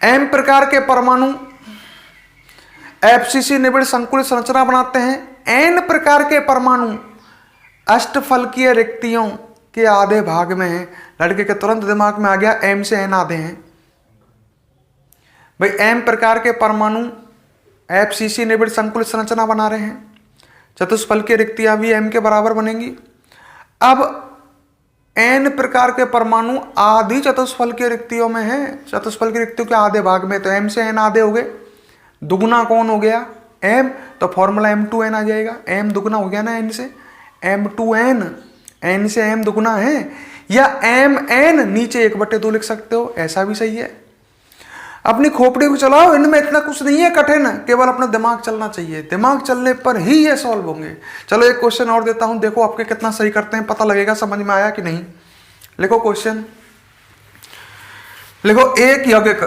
एम प्रकार के परमाणु एफसीसी निबिड़ संकुलित संरचना बनाते हैं, एन प्रकार के परमाणु अष्टफलकीय रिक्तियों के आधे भाग में है। लड़के के तुरंत दिमाग में आ गया एम से एन आधे हैं। भाई एम प्रकार के परमाणु एफसीसी निबिड़ संकुलित संरचना बना रहे हैं, चतुष्फलकीय रिक्तियां भी एम के बराबर बनेंगी। अब एन प्रकार के परमाणु आधी चतुष्फलकीय रिक्तियों में है, चतुष्फलकीय रिक्तियों के आधे भाग में, तो एम से एन आधे हो गए, दुगुना कौन हो गया? एम। तो फॉर्मूला M2n आ जाएगा। एम दुगुना हो गया ना एन से, M2n, एन से एम दुगुना है, या Mn नीचे 1/2 लिख सकते हो, ऐसा भी सही है। अपनी खोपड़ी को चलाओ, इनमें इतना कुछ नहीं है कठिन, केवल अपना दिमाग चलना चाहिए, दिमाग चलने पर ही ये सॉल्व होंगे। चलो एक क्वेश्चन और देता हूं, देखो आपके कितना सही करते हैं, पता लगेगा समझ में आया कि नहीं। लिखो क्वेश्चन, लिखो एक यौगिक,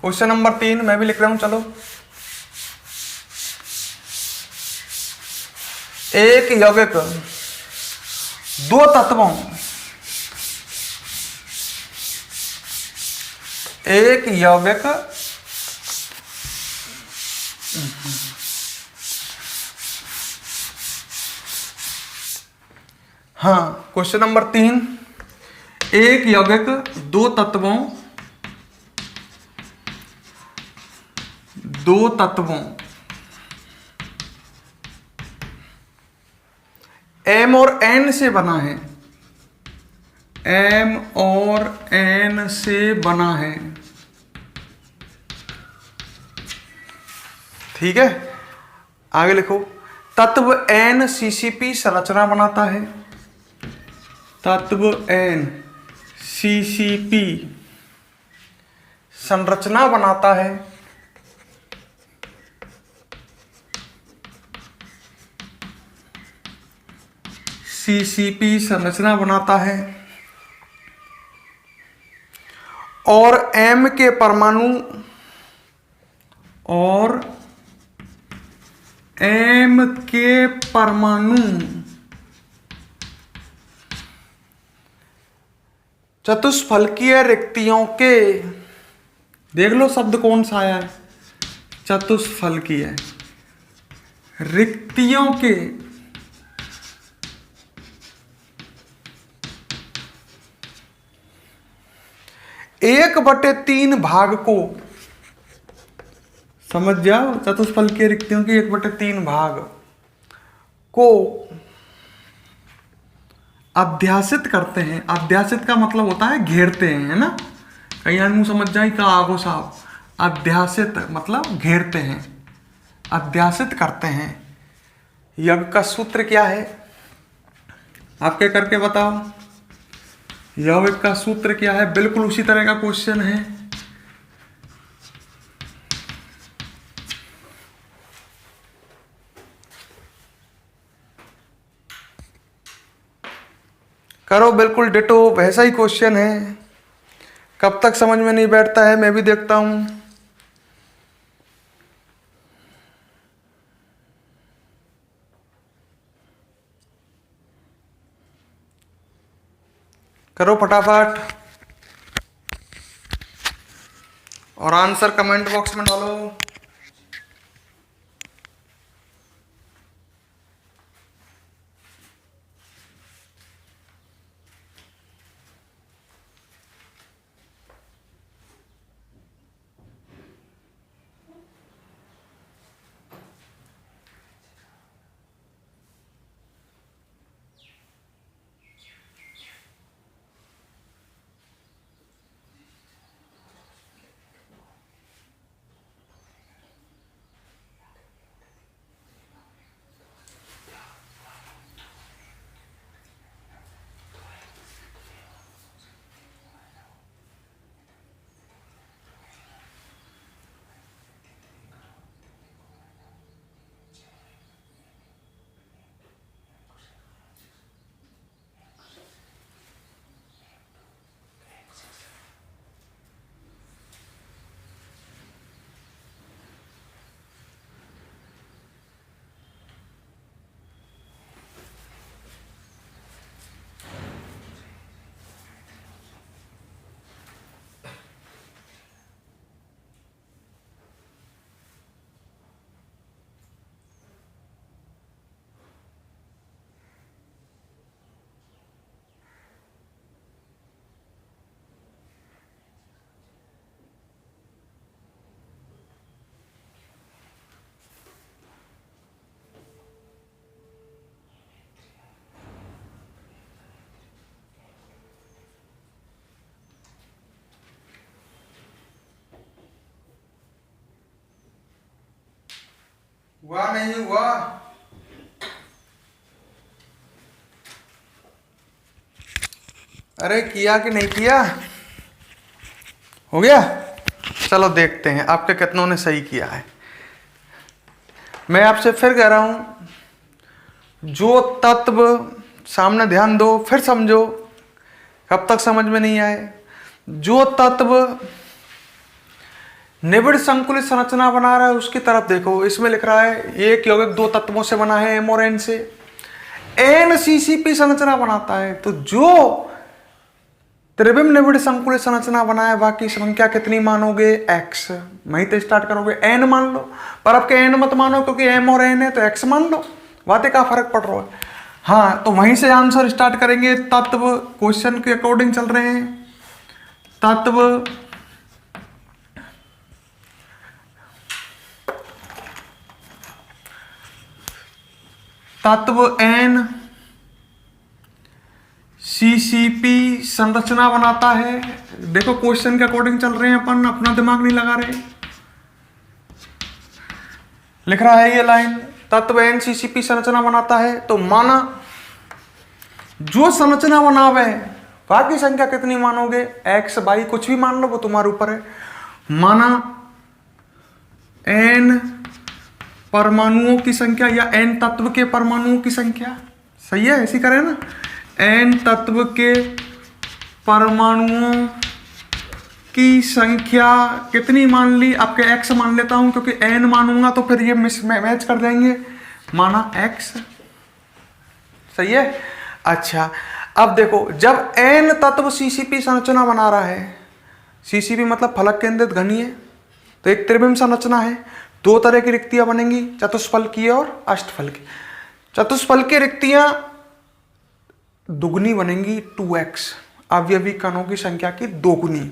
क्वेश्चन नंबर 3 मैं भी लिख रहा हूं। चलो, एक यौगिक 2 तत्वों, एक यौगिक हाँ, क्वेश्चन नंबर 3, एक यौगिक 2 तत्वों M और N से बना है, M और N से बना है, ठीक है। आगे लिखो, तत्व N CCP संरचना बनाता है, तत्व N CCP संरचना बनाता है, CCP संरचना बनाता है, और M के परमाणु चतुष्फलकीय रिक्तियों के देख लो शब्द कौन सा आया है, चतुष्फलकीय है। रिक्तियों के एक बटे तीन भाग को, समझ जाओ, चतुष्फलकीय रिक्तियों की एक बटे तीन भाग को अध्यासित करते हैं। अध्यासित का मतलब होता है घेरते हैं, है ना। कहीं आदमी समझ जाए का आगो साहब, अध्यासित मतलब घेरते हैं, अध्यासित करते हैं। यज्ञ का सूत्र क्या है, आपके करके बताओ। यज्ञ का सूत्र क्या है, बिल्कुल उसी तरह का क्वेश्चन है। करो, बिल्कुल डिटो वैसा ही क्वेश्चन है। कब तक समझ में नहीं बैठता है, मैं भी देखता हूं। करो फटाफट, और आंसर कमेंट बॉक्स में डालो। हुआ नहीं हुआ, अरे किया कि नहीं किया, हो गया। चलो देखते हैं आपके कितनों ने सही किया है। मैं आपसे फिर कह रहा हूं, जो तत्व, सामने ध्यान दो, फिर समझो, कब तक समझ में नहीं आए। जो तत्व निबिड़ संकुलित संरचना बना रहा है उसकी तरफ देखो। इसमें लिख रहा है एक यौगिक दो तत्वों से बना है, एम और एन से, एनसीसीपी संरचना बनाता है। तो जो त्रिविम निबिड़ संकुलित संरचना बना है, बाकी संख्या कितनी मानोगे, एक्स। वहीं तो स्टार्ट करोगे, एन मान लो, पर अब के एन मत मानो क्योंकि एम और एन है, तो एक्स मान लो। बातें का फर्क पड़ रहा है। हाँ, तो वहीं से आंसर स्टार्ट करेंगे। तत्व क्वेश्चन के अकॉर्डिंग चल रहे हैं। तत्व एन सीसीपी संरचना बनाता है। देखो क्वेश्चन के अकॉर्डिंग चल रहे हैं, अपन अपना दिमाग नहीं लगा रहे। लिख रहा है ये लाइन, तत्व एन सीसीपी संरचना बनाता है। तो माना जो संरचना बनावे, बाकी संख्या कितनी मानोगे, एक्स बाई कुछ भी मान लो, वो तुम्हारे ऊपर है। माना एन परमाणुओं की संख्या या एन तत्व के परमाणुओं की संख्या, सही है, ऐसी करें ना। एन तत्व के परमाणुओं की संख्या कितनी मान ली, आपके एक्स मान लेता हूं क्योंकि एन मानूंगा तो फिर ये मैच कर जाएंगे। माना एक्स, सही है। अच्छा, अब देखो, जब एन तत्व सीसीपी संरचना बना रहा है सीसीपी मतलब फलक केंद्रित घनीय। तो एक त्रिविम संरचना है, दो तरह की रिक्तियां बनेंगी, चतुष्फलकीय और अष्टफलकीय। चतुष्फलकीय रिक्तियां दुगनी बनेंगी 2x, अवयवी कणों की संख्या की दोगुनी,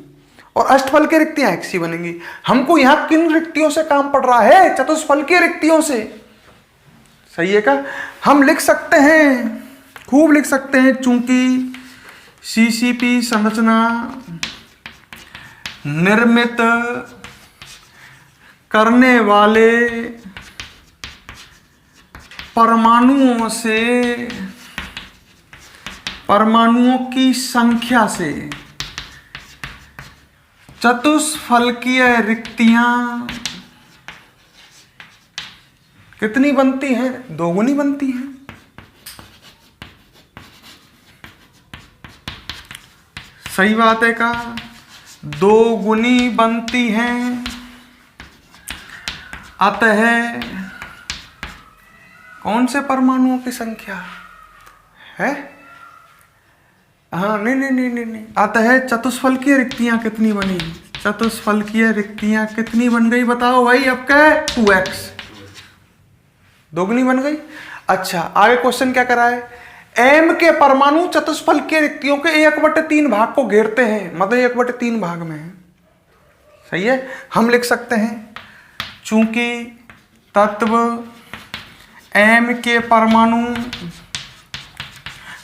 और अष्टफलकीय रिक्तियां x ही बनेंगी। हमको यहां किन रिक्तियों से काम पड़ रहा है? चतुष्फलकीय रिक्तियों से। सही है क्या? हम लिख सकते हैं, खूब लिख सकते हैं, चूंकि सीसीपी संरचना निर्मित करने वाले परमाणुओं की संख्या से चतुष्फलकीय रिक्तियां कितनी बनती हैं? दोगुनी बनती हैं। सही बात है का? दोगुनी बनती हैं। अतः कौन से परमाणुओं की संख्या है? हाँ, नहीं। अतः चतुष्फलकीय रिक्तियां कितनी बनी? चतुष्फलकीय रिक्तियां कितनी बन गई बताओ भाई? अब क्या है? 2x, दोगुनी बन गई। अच्छा, आगे क्वेश्चन क्या करा है? m के परमाणु चतुष्फलकीय रिक्तियों के 1/3 भाग को घेरते हैं, मतलब 1/3 भाग में है। सही है? हम लिख सकते हैं, चूंकि तत्व m के परमाणु,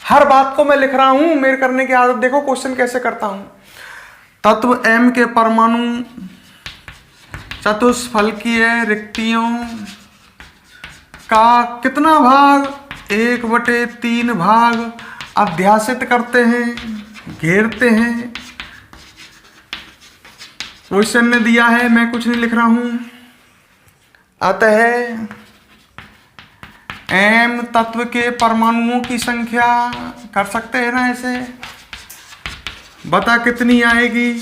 हर बात को मैं लिख रहा हूं, मेरे करने की आदत देखो, क्वेश्चन कैसे करता हूं। तत्व m के परमाणु चतुष्फलकीय रिक्तियों का कितना भाग? 1/3 भाग अध्यासित करते हैं, घेरते हैं। क्वेश्चन ने दिया है, मैं कुछ नहीं लिख रहा हूं। अतः m तत्व के परमाणुओं की संख्या, कर सकते हैं ना ऐसे, बता कितनी आएगी?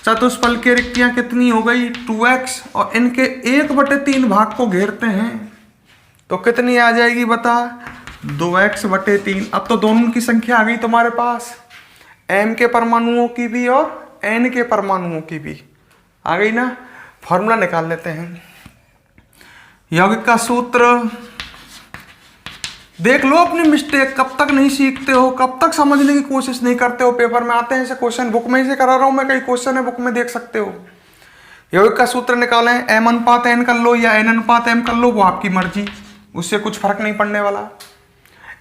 चतुष्फलकीय रिक्तियां कितनी हो गई? 2x, और इनके 1/3 भाग को घेरते हैं तो कितनी आ जाएगी बता? 2x/3। अब तो दोनों की संख्या आ गई तुम्हारे पास, m के परमाणुओं की भी और n के परमाणुओं की भी आ गई ना। फॉर्मूला निकाल लेते हैं। यौगिक का सूत्र देख लो अपनी मिस्टेक, कब तक नहीं सीखते हो, कब तक समझने की कोशिश नहीं करते हो। पेपर में आते हैं ऐसे क्वेश्चन, बुक में ही से करा रहा हूं मैं, कई क्वेश्चन है बुक में, देख सकते हो। यौगिक का सूत्र निकालें, m/n कर लो या n/m कर लो, वो आपकी मर्जी, उससे कुछ फर्क नहीं पड़ने वाला।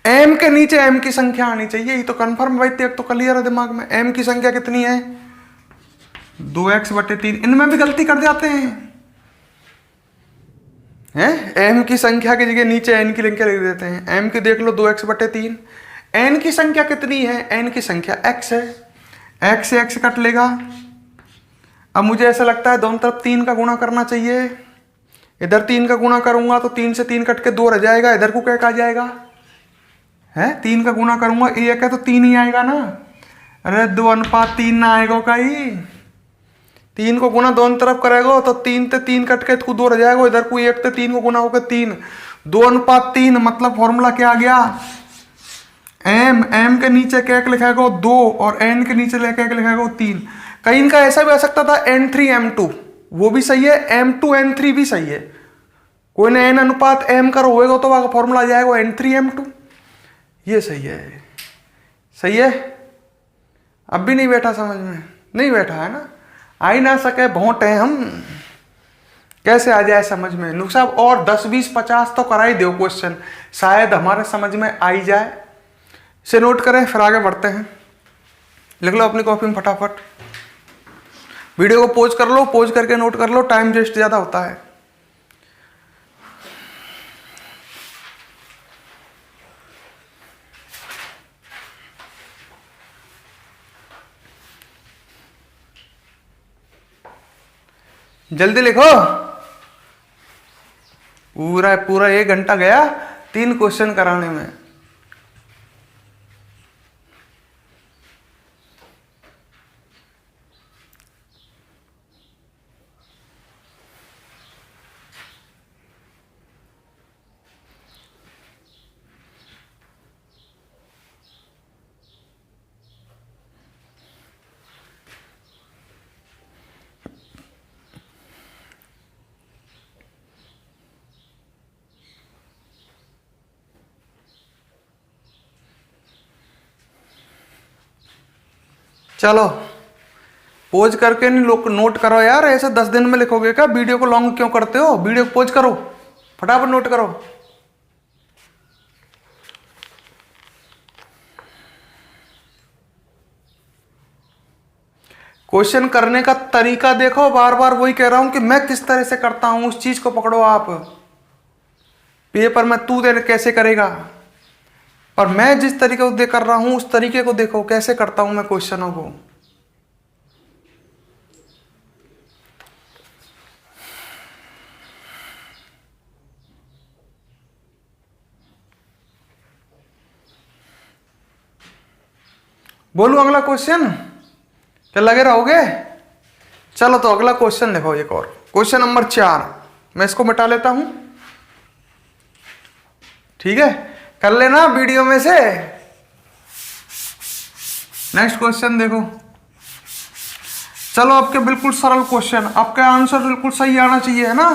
m के नीचे m की संख्या आनी चाहिए, ये तो कंफर्म भाई, तो क्लियर है दिमाग में। m की संख्या कितनी है? 2x/3। इनमें भी गलती कर जाते हैं, m की संख्या की जगह नीचे n की संख्या लिख देते हैं। m की देख लो 2x/3। n की संख्या कितनी है? n की संख्या x है, x से x कट लेगा। अब मुझे ऐसा लगता है दोनों तरफ 3 का गुणा करना चाहिए। इधर 3 का गुणा करूंगा तो 3 से 3 कट के 2 रह जाएगा, इधर को क्या आ जाएगा? 3 का गुणा करूंगा, 1 है तो 3 ही आएगा ना। अरे 2:3 ना आएगा कहीं, 3 को गुना दोनों तरफ करेगा तो 3 से 3 कट के 2 रह जाएगा, इधर को 1 से 3 को गुना होकर 3, 2:3। मतलब फॉर्मूला क्या आ गया? m के नीचे क्या लिखाएगा? 2, और n के नीचे क्या लिखाएगा? 3। कहीं इनका ऐसा भी आ सकता था n3m2, वो भी सही है, m2n3 भी सही है। कोई ने n/m कर होएगा तो वहां फॉर्मूला आ जाएगा n3m2, ये सही है। सही है? अब भी नहीं बैठा समझ में? नहीं बैठा है ना, आ ही ना सके, भोंट है हम, कैसे आ जाए समझ में? नुक साहब और 10 20 50 तो करा ही दो क्वेश्चन, शायद हमारे समझ में आ ही जाए। इसे नोट करें, फिर आगे बढ़ते हैं। लिख लो अपनी कॉपी में फटाफट, वीडियो को पॉज कर लो, पॉज करके नोट कर लो, टाइम वेस्ट ज्यादा होता है। जल्दी लिखो, पूरा 1 घंटा गया 3 क्वेश्चन कराने में। चलो पोज करके नहीं लोग नोट करो यार, ऐसे 10 दिन में लिखोगे क्या? वीडियो को लॉन्ग क्यों करते हो? वीडियो को पोज करो, फटाफट नोट करो। क्वेश्चन करने का तरीका देखो, बार बार वही कह रहा हूं कि मैं किस तरह से करता हूं, उस चीज को पकड़ो आप। पेपर में तू देने कैसे करेगा, और मैं जिस तरीके से कर रहा हूं उस तरीके को देखो, कैसे करता हूं मैं क्वेश्चनों को। बोलूं अगला क्वेश्चन, क्या लगे रहोगे? चलो तो अगला क्वेश्चन देखो, एक और क्वेश्चन नंबर 4, मैं इसको मिटा लेता हूं, ठीक है? कर लेना वीडियो में से। नेक्स्ट क्वेश्चन देखो, चलो आपके बिल्कुल सरल क्वेश्चन, आपका आंसर बिल्कुल सही आना चाहिए, है ना?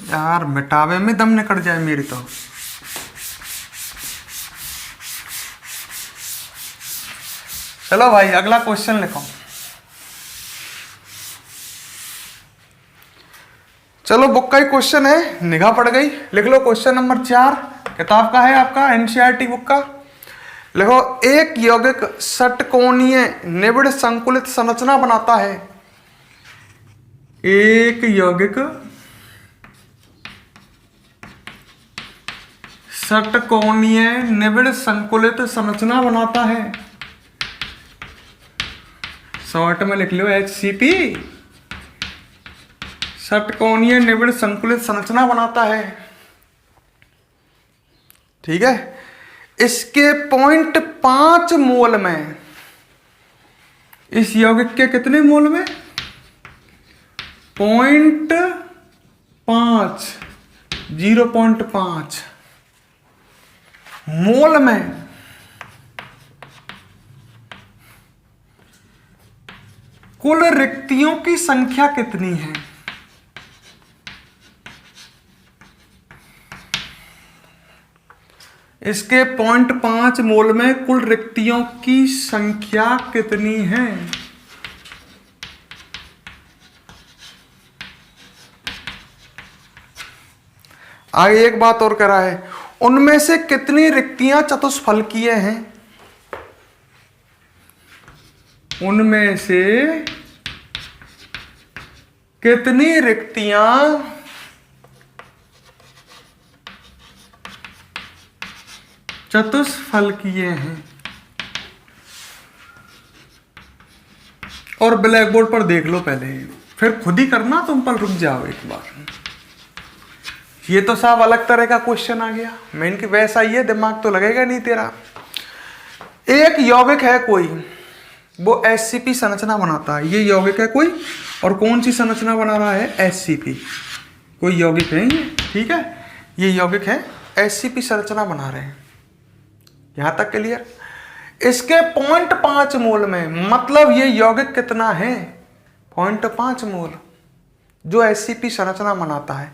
यार मिटावे में दम निकल जाए मेरी तो। चलो भाई अगला क्वेश्चन लिखो। चलो बुक का ही क्वेश्चन है, निगाह पड़ गई, लिख लो क्वेश्चन नंबर 4, किताब का है आपका, एनसीईआरटी बुक का। लिखो, एक यौगिक षटकोणीय निबिड़ संकुलित संरचना बनाता है। एक यौगिक षटकोणीय निबिड़ संकुलित संरचना बनाता है। शॉर्ट में लिख लो HCP। षटकोणीय निबिड़ संकुलित संरचना बनाता है, ठीक है? इसके 0.5 मोल में, इस यौगिक के कितने मोल में? 0.5 0.5 मोल में कुल रिक्तियों की संख्या कितनी है? इसके 0.5 मोल में कुल रिक्तियों की संख्या कितनी है? आगे एक बात और कह रहा है, उनमें से कितनी रिक्तियां चतुष्फलकीय हैं? उनमें से कितनी रिक्तियां चतुष्फलकीय हैं? और ब्लैक बोर्ड पर देख लो पहले, फिर खुद ही करना, तुम पर रुक जाओ एक बार। ये तो साहब अलग तरह का क्वेश्चन आ गया, मेन की वैसा ही है, दिमाग तो लगेगा नहीं तेरा। एक यौगिक है कोई, वो SCP संरचना बनाता है। ये यौगिक है कोई, और कौन सी संरचना बना रहा है? SCP। कोई यौगिक है ये, ठीक है? ये यौगिक है, SCP संरचना बना रहे हैं, यहां तक क्लियर? इसके 0.5 मोल में, मतलब ये यौगिक कितना है? 0.5 मोल, जो SCP संरचना बनाता है।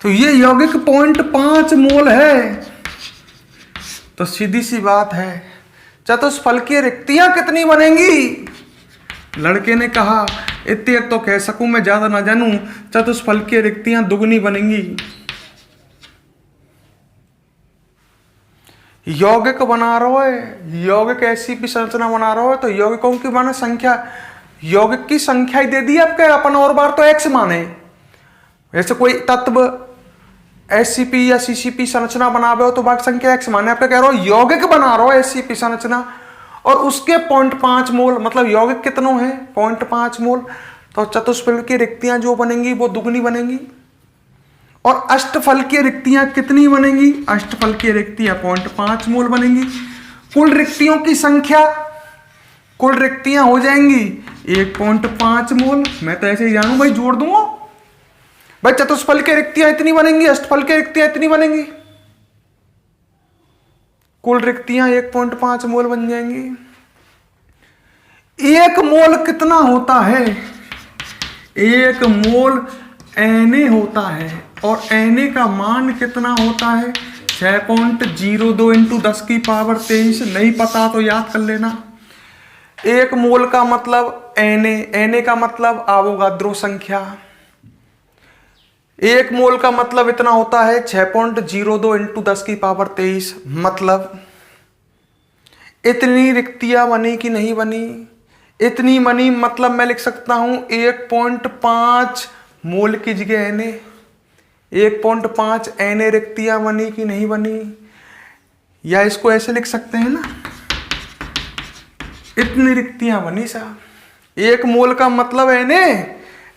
तो ये यौगिक 0.5 मोल है, तो सीधी सी बात है, चतुष्फलकीय रिक्तियां कितनी बनेंगी? लड़के ने कहा, इतने तो कह सकूं मैं, ज्यादा ना जानूं, चतुष्फलकीय रिक्तियां दुगनी बनेंगी। यौगिक बना रहा है, यौगिक SCP संरचना बना रहा है, तो यौगिकों की माने संख्या, यौगिक की संख्या ही दे दी आपके, अपन और बार तो X माने। ऐसे कोई तत्व SCP या CCP संरचना बना रहे हो तो बाकी संख्या X माने, आपका कह रहा हो यौगिक बना रहा हो SCP संरचना, और उसके 0.5 मोल, मतलब यौगिक कितनों है? 0.5 मोल, तो चतुष्फलकीय रिक्तियां जो बनेंगी वो दुगनी बनेंगी। और अष्टफलकीय रिक्तियां कितनी बनेंगी? अष्टफलकीय रिक्तियां 0.5 मोल बनेंगी। कुल रिक्तियों की संख्या, कुल रिक्तियां हो जाएंगी 1.5 मोल। मैं तो ऐसे ही जानू भाई, जोड़ दूंगा भाई, चतुष्फलकीय रिक्तियां इतनी बनेंगी, अष्टफलकीय रिक्तियां इतनी बनेंगी, कुल रिक्तियां 1.5 मोल बन जाएंगी। 1 मोल कितना होता है? 1 मोल Na होता है और Na का मान कितना होता है 6.02 इंटू 10 की पावर 23। नहीं पता तो याद कर लेना। एक मोल का मतलब Na का मतलब अवोगाद्रो संख्या। एक मोल का मतलब इतना होता है 6.02 इंटू 10 की पावर 23। मतलब इतनी रिक्तियां बनी कि नहीं बनी? इतनी बनी, मतलब मैं लिख सकता हूं 1.5 मोल की जगह Na। 1.5 Na रिक्तियां बनी कि नहीं बनी? या इसको ऐसे लिख सकते हैं ना, इतनी रिक्तियां बनी साहब। एक मोल का मतलब Na,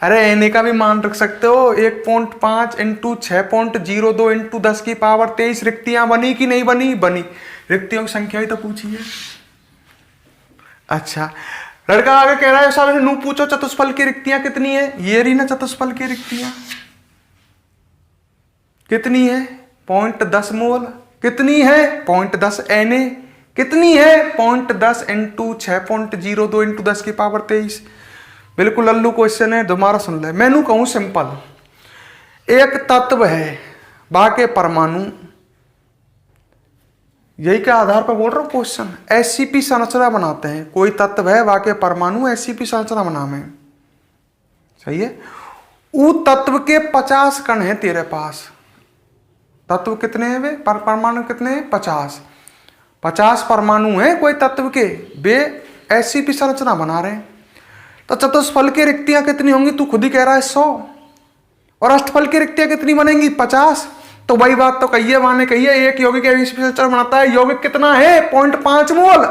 अरे Na का भी मान रख सकते हो। 1.5 इंटू 6.02 इंटू 10 की पावर 23 रिक्तियां बनी कि नहीं बनी? बनी। रिक्तियों की संख्या ही तो पूछी है। अच्छा, लड़का आगे कह रहा है साहब नू पूछो चतुष्फल की रिक्तियां कितनी है। ये रही ना चतुष्फल की रिक्तियां, कितनी है 0.10 मोल। कितनी है 0.10 Na। कितनी है 0.10 इंटू 6.02 इंटू 10 की पावर 23। बिल्कुल लल्लू क्वेश्चन है, दोबारा सुन ले। मैं कहूं सिंपल, एक तत्व है बाके परमाणु, यही के आधार पर बोल रहा हूं क्वेश्चन। एससीपी संरचना बनाते हैं, कोई तत्व है बाके परमाणु एससीपी संरचना बनावे, सही है। वो तत्व के 50 कण हैं तेरे पास। तत्व कितने हैं वे? परमाणु कितने हैं? 50 परमाणु हैं कोई तत्व के, वे एससीपी संरचना बना रहे हैं। तो चतुष्फल की रिक्तियां कितनी होंगी? तू खुद ही कह रहा है 100। और अष्टफल की रिक्तियां कितनी बनेंगी? 50। तो वही बात तो कहिए, माने कहिए एक यौगिक एससीपी संरचना बनाता है, यौगिक कितना है 0.5 मोल।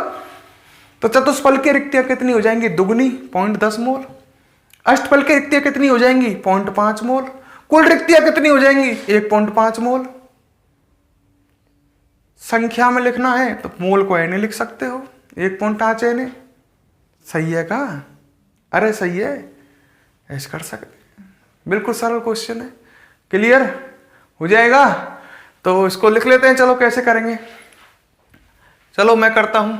तो चतुष्फल की रिक्तियां कितनी हो जाएंगी? दुगनी 0.10 मोल। अष्टफल की रिक्तियां कितनी हो जाएंगी? 0.5 मोल। कुल रिक्तियां कितनी हो जाएंगी? 1.5 मोल। संख्या में लिखना है तो मोल को Na लिख सकते हो, 1.5 Na। सही है का? अरे सही है, ऐसे कर सकते। बिल्कुल सरल क्वेश्चन है, क्लियर हो जाएगा। तो इसको लिख लेते हैं, चलो कैसे करेंगे। चलो मैं करता हूं।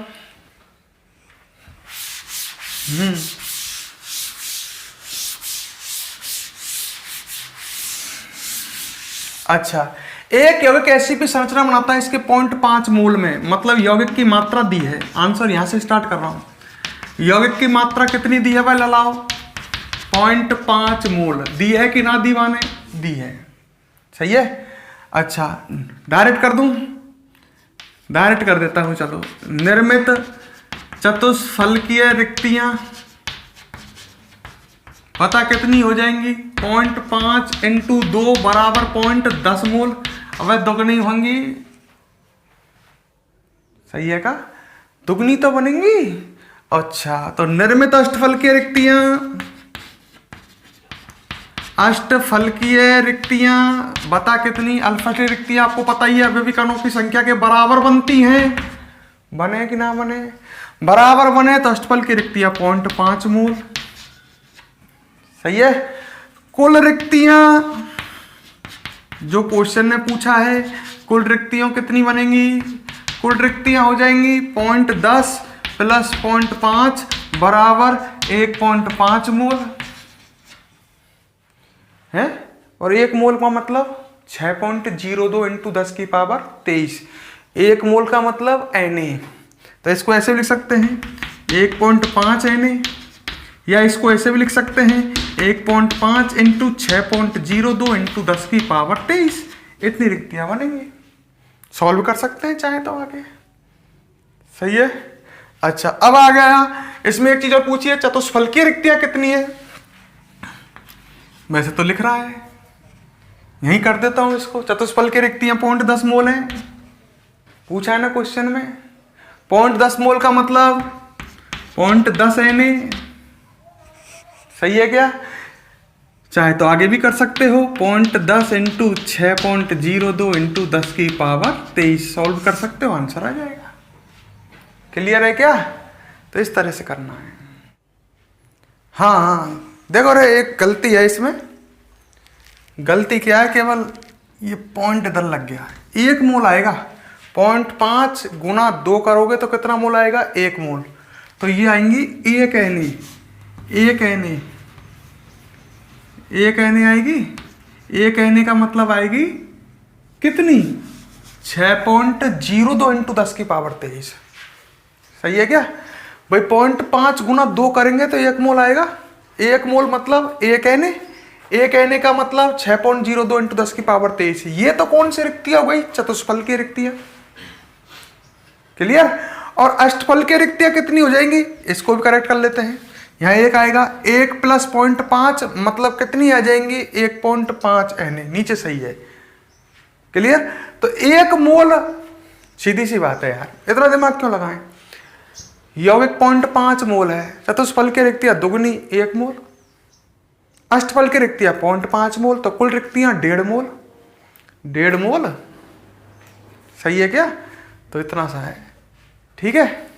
अच्छा, एक यौगिक एससीपी संरचना बनाता है इसके 0.5 मोल में, मतलब यौगिक की मात्रा दी है। आंसर यहां से स्टार्ट कर रहा हूं। यौगिक की मात्रा कितनी दी है भाई ललाओ? 0.5 मोल दी है कि ना दी? माने दी है, सही है। अच्छा, डायरेक्ट कर दूं? डायरेक्ट कर देता हूं, चलो। निर्मित चतुष्फलकीय रिक्तियां पता कितनी हो जाएंगी? 0.5 इंटू 2 बराबर 0.10 मोल। अब दुगनी होंगी, सही है का? दुगनी तो बनेंगी। अच्छा, तो निर्मित अष्टफलकीय रिक्तियां बता कितनी? अल्फा की रिक्तियां आपको पता ही है, अभी कणों की संख्या के बराबर बनती हैं। बने कि ना बने? बराबर बने तो अष्टफल की रिक्तियां 0.5 मोल, सही है। कुल रिक्तियां जो क्वेश्चन ने पूछा है, कुल रिक्तियां कितनी बनेंगी? कुल रिक्तियां हो जाएंगी 0.10 प्लस 0.5 बराबर 1.5 मोल है। और एक मोल का मतलब 6.02 इंटू 10 की पावर 23। एक मोल का मतलब Na। तो इसको ऐसे भी लिख सकते हैं 1.5 Na, या इसको ऐसे भी लिख सकते हैं 1.5 इंटू 6.02 इंटू 10 की पावर 23। इतनी रिक्तियां बनेंगी। सॉल्व कर सकते हैं चाहे तो आगे, सही है। अच्छा, अब आ गया इसमें एक चीज और पूछिए, चतुष्फल की रिक्तियां कितनी है? वैसे तो लिख रहा है, यही कर देता हूं इसको। चतुष्फल की रिक्तियां 0.10 मोल है, पूछा है ना क्वेश्चन में। 0.10 मोल का मतलब 0.10 Na, सही है क्या? चाहे तो आगे भी कर सकते हो, 0.10 इंटू 6.02 इंटू 10 की पावर 23 सॉल्व कर सकते हो, आंसर आ जाएगा। क्लियर है क्या? तो इस तरह से करना है। हाँ, देखो रे एक गलती है इसमें। गलती क्या है? केवल ये पॉइंट इधर लग गया। 1 मोल आएगा, 0.5 गुना 2 करोगे तो कितना मोल आएगा? 1 मोल। तो ये आएंगी 1 Na, 1 Na, एक एन आएगी, एक एन का मतलब आएगी कितनी, 6.02 इंटू 10⁻23। सही है क्या भाई? 0.5 गुना 2 करेंगे तो 1 मोल आएगा। 1 मोल मतलब एक एन का मतलब 6.02 इंटू 10⁻23। ये तो कौन सी रिक्ति हो गई? चतुष्फल की रिक्ति है। क्लियर? और अष्टफल की रिक्तियां कितनी हो जाएंगी, इसको भी करेक्ट कर लेते हैं। यहाँ एक आएगा, 1 + 0.5 मतलब कितनी आ जाएंगी, 1.5 एन। नीचे सही है। क्लियर? तो 1 मोल, सीधी सी बात है यार, इतना दिमाग क्यों लगाएं। यौगिक 0.5 मोल है, चतुष्फल की रिक्तियां दुगनी 1 मोल, अष्टफल की रिक्तियां 0.5 मोल, तो कुल रिक्तियां 1.5 मोल। 1.5 मोल सही है क्या? तो इतना सा है। ठीक है।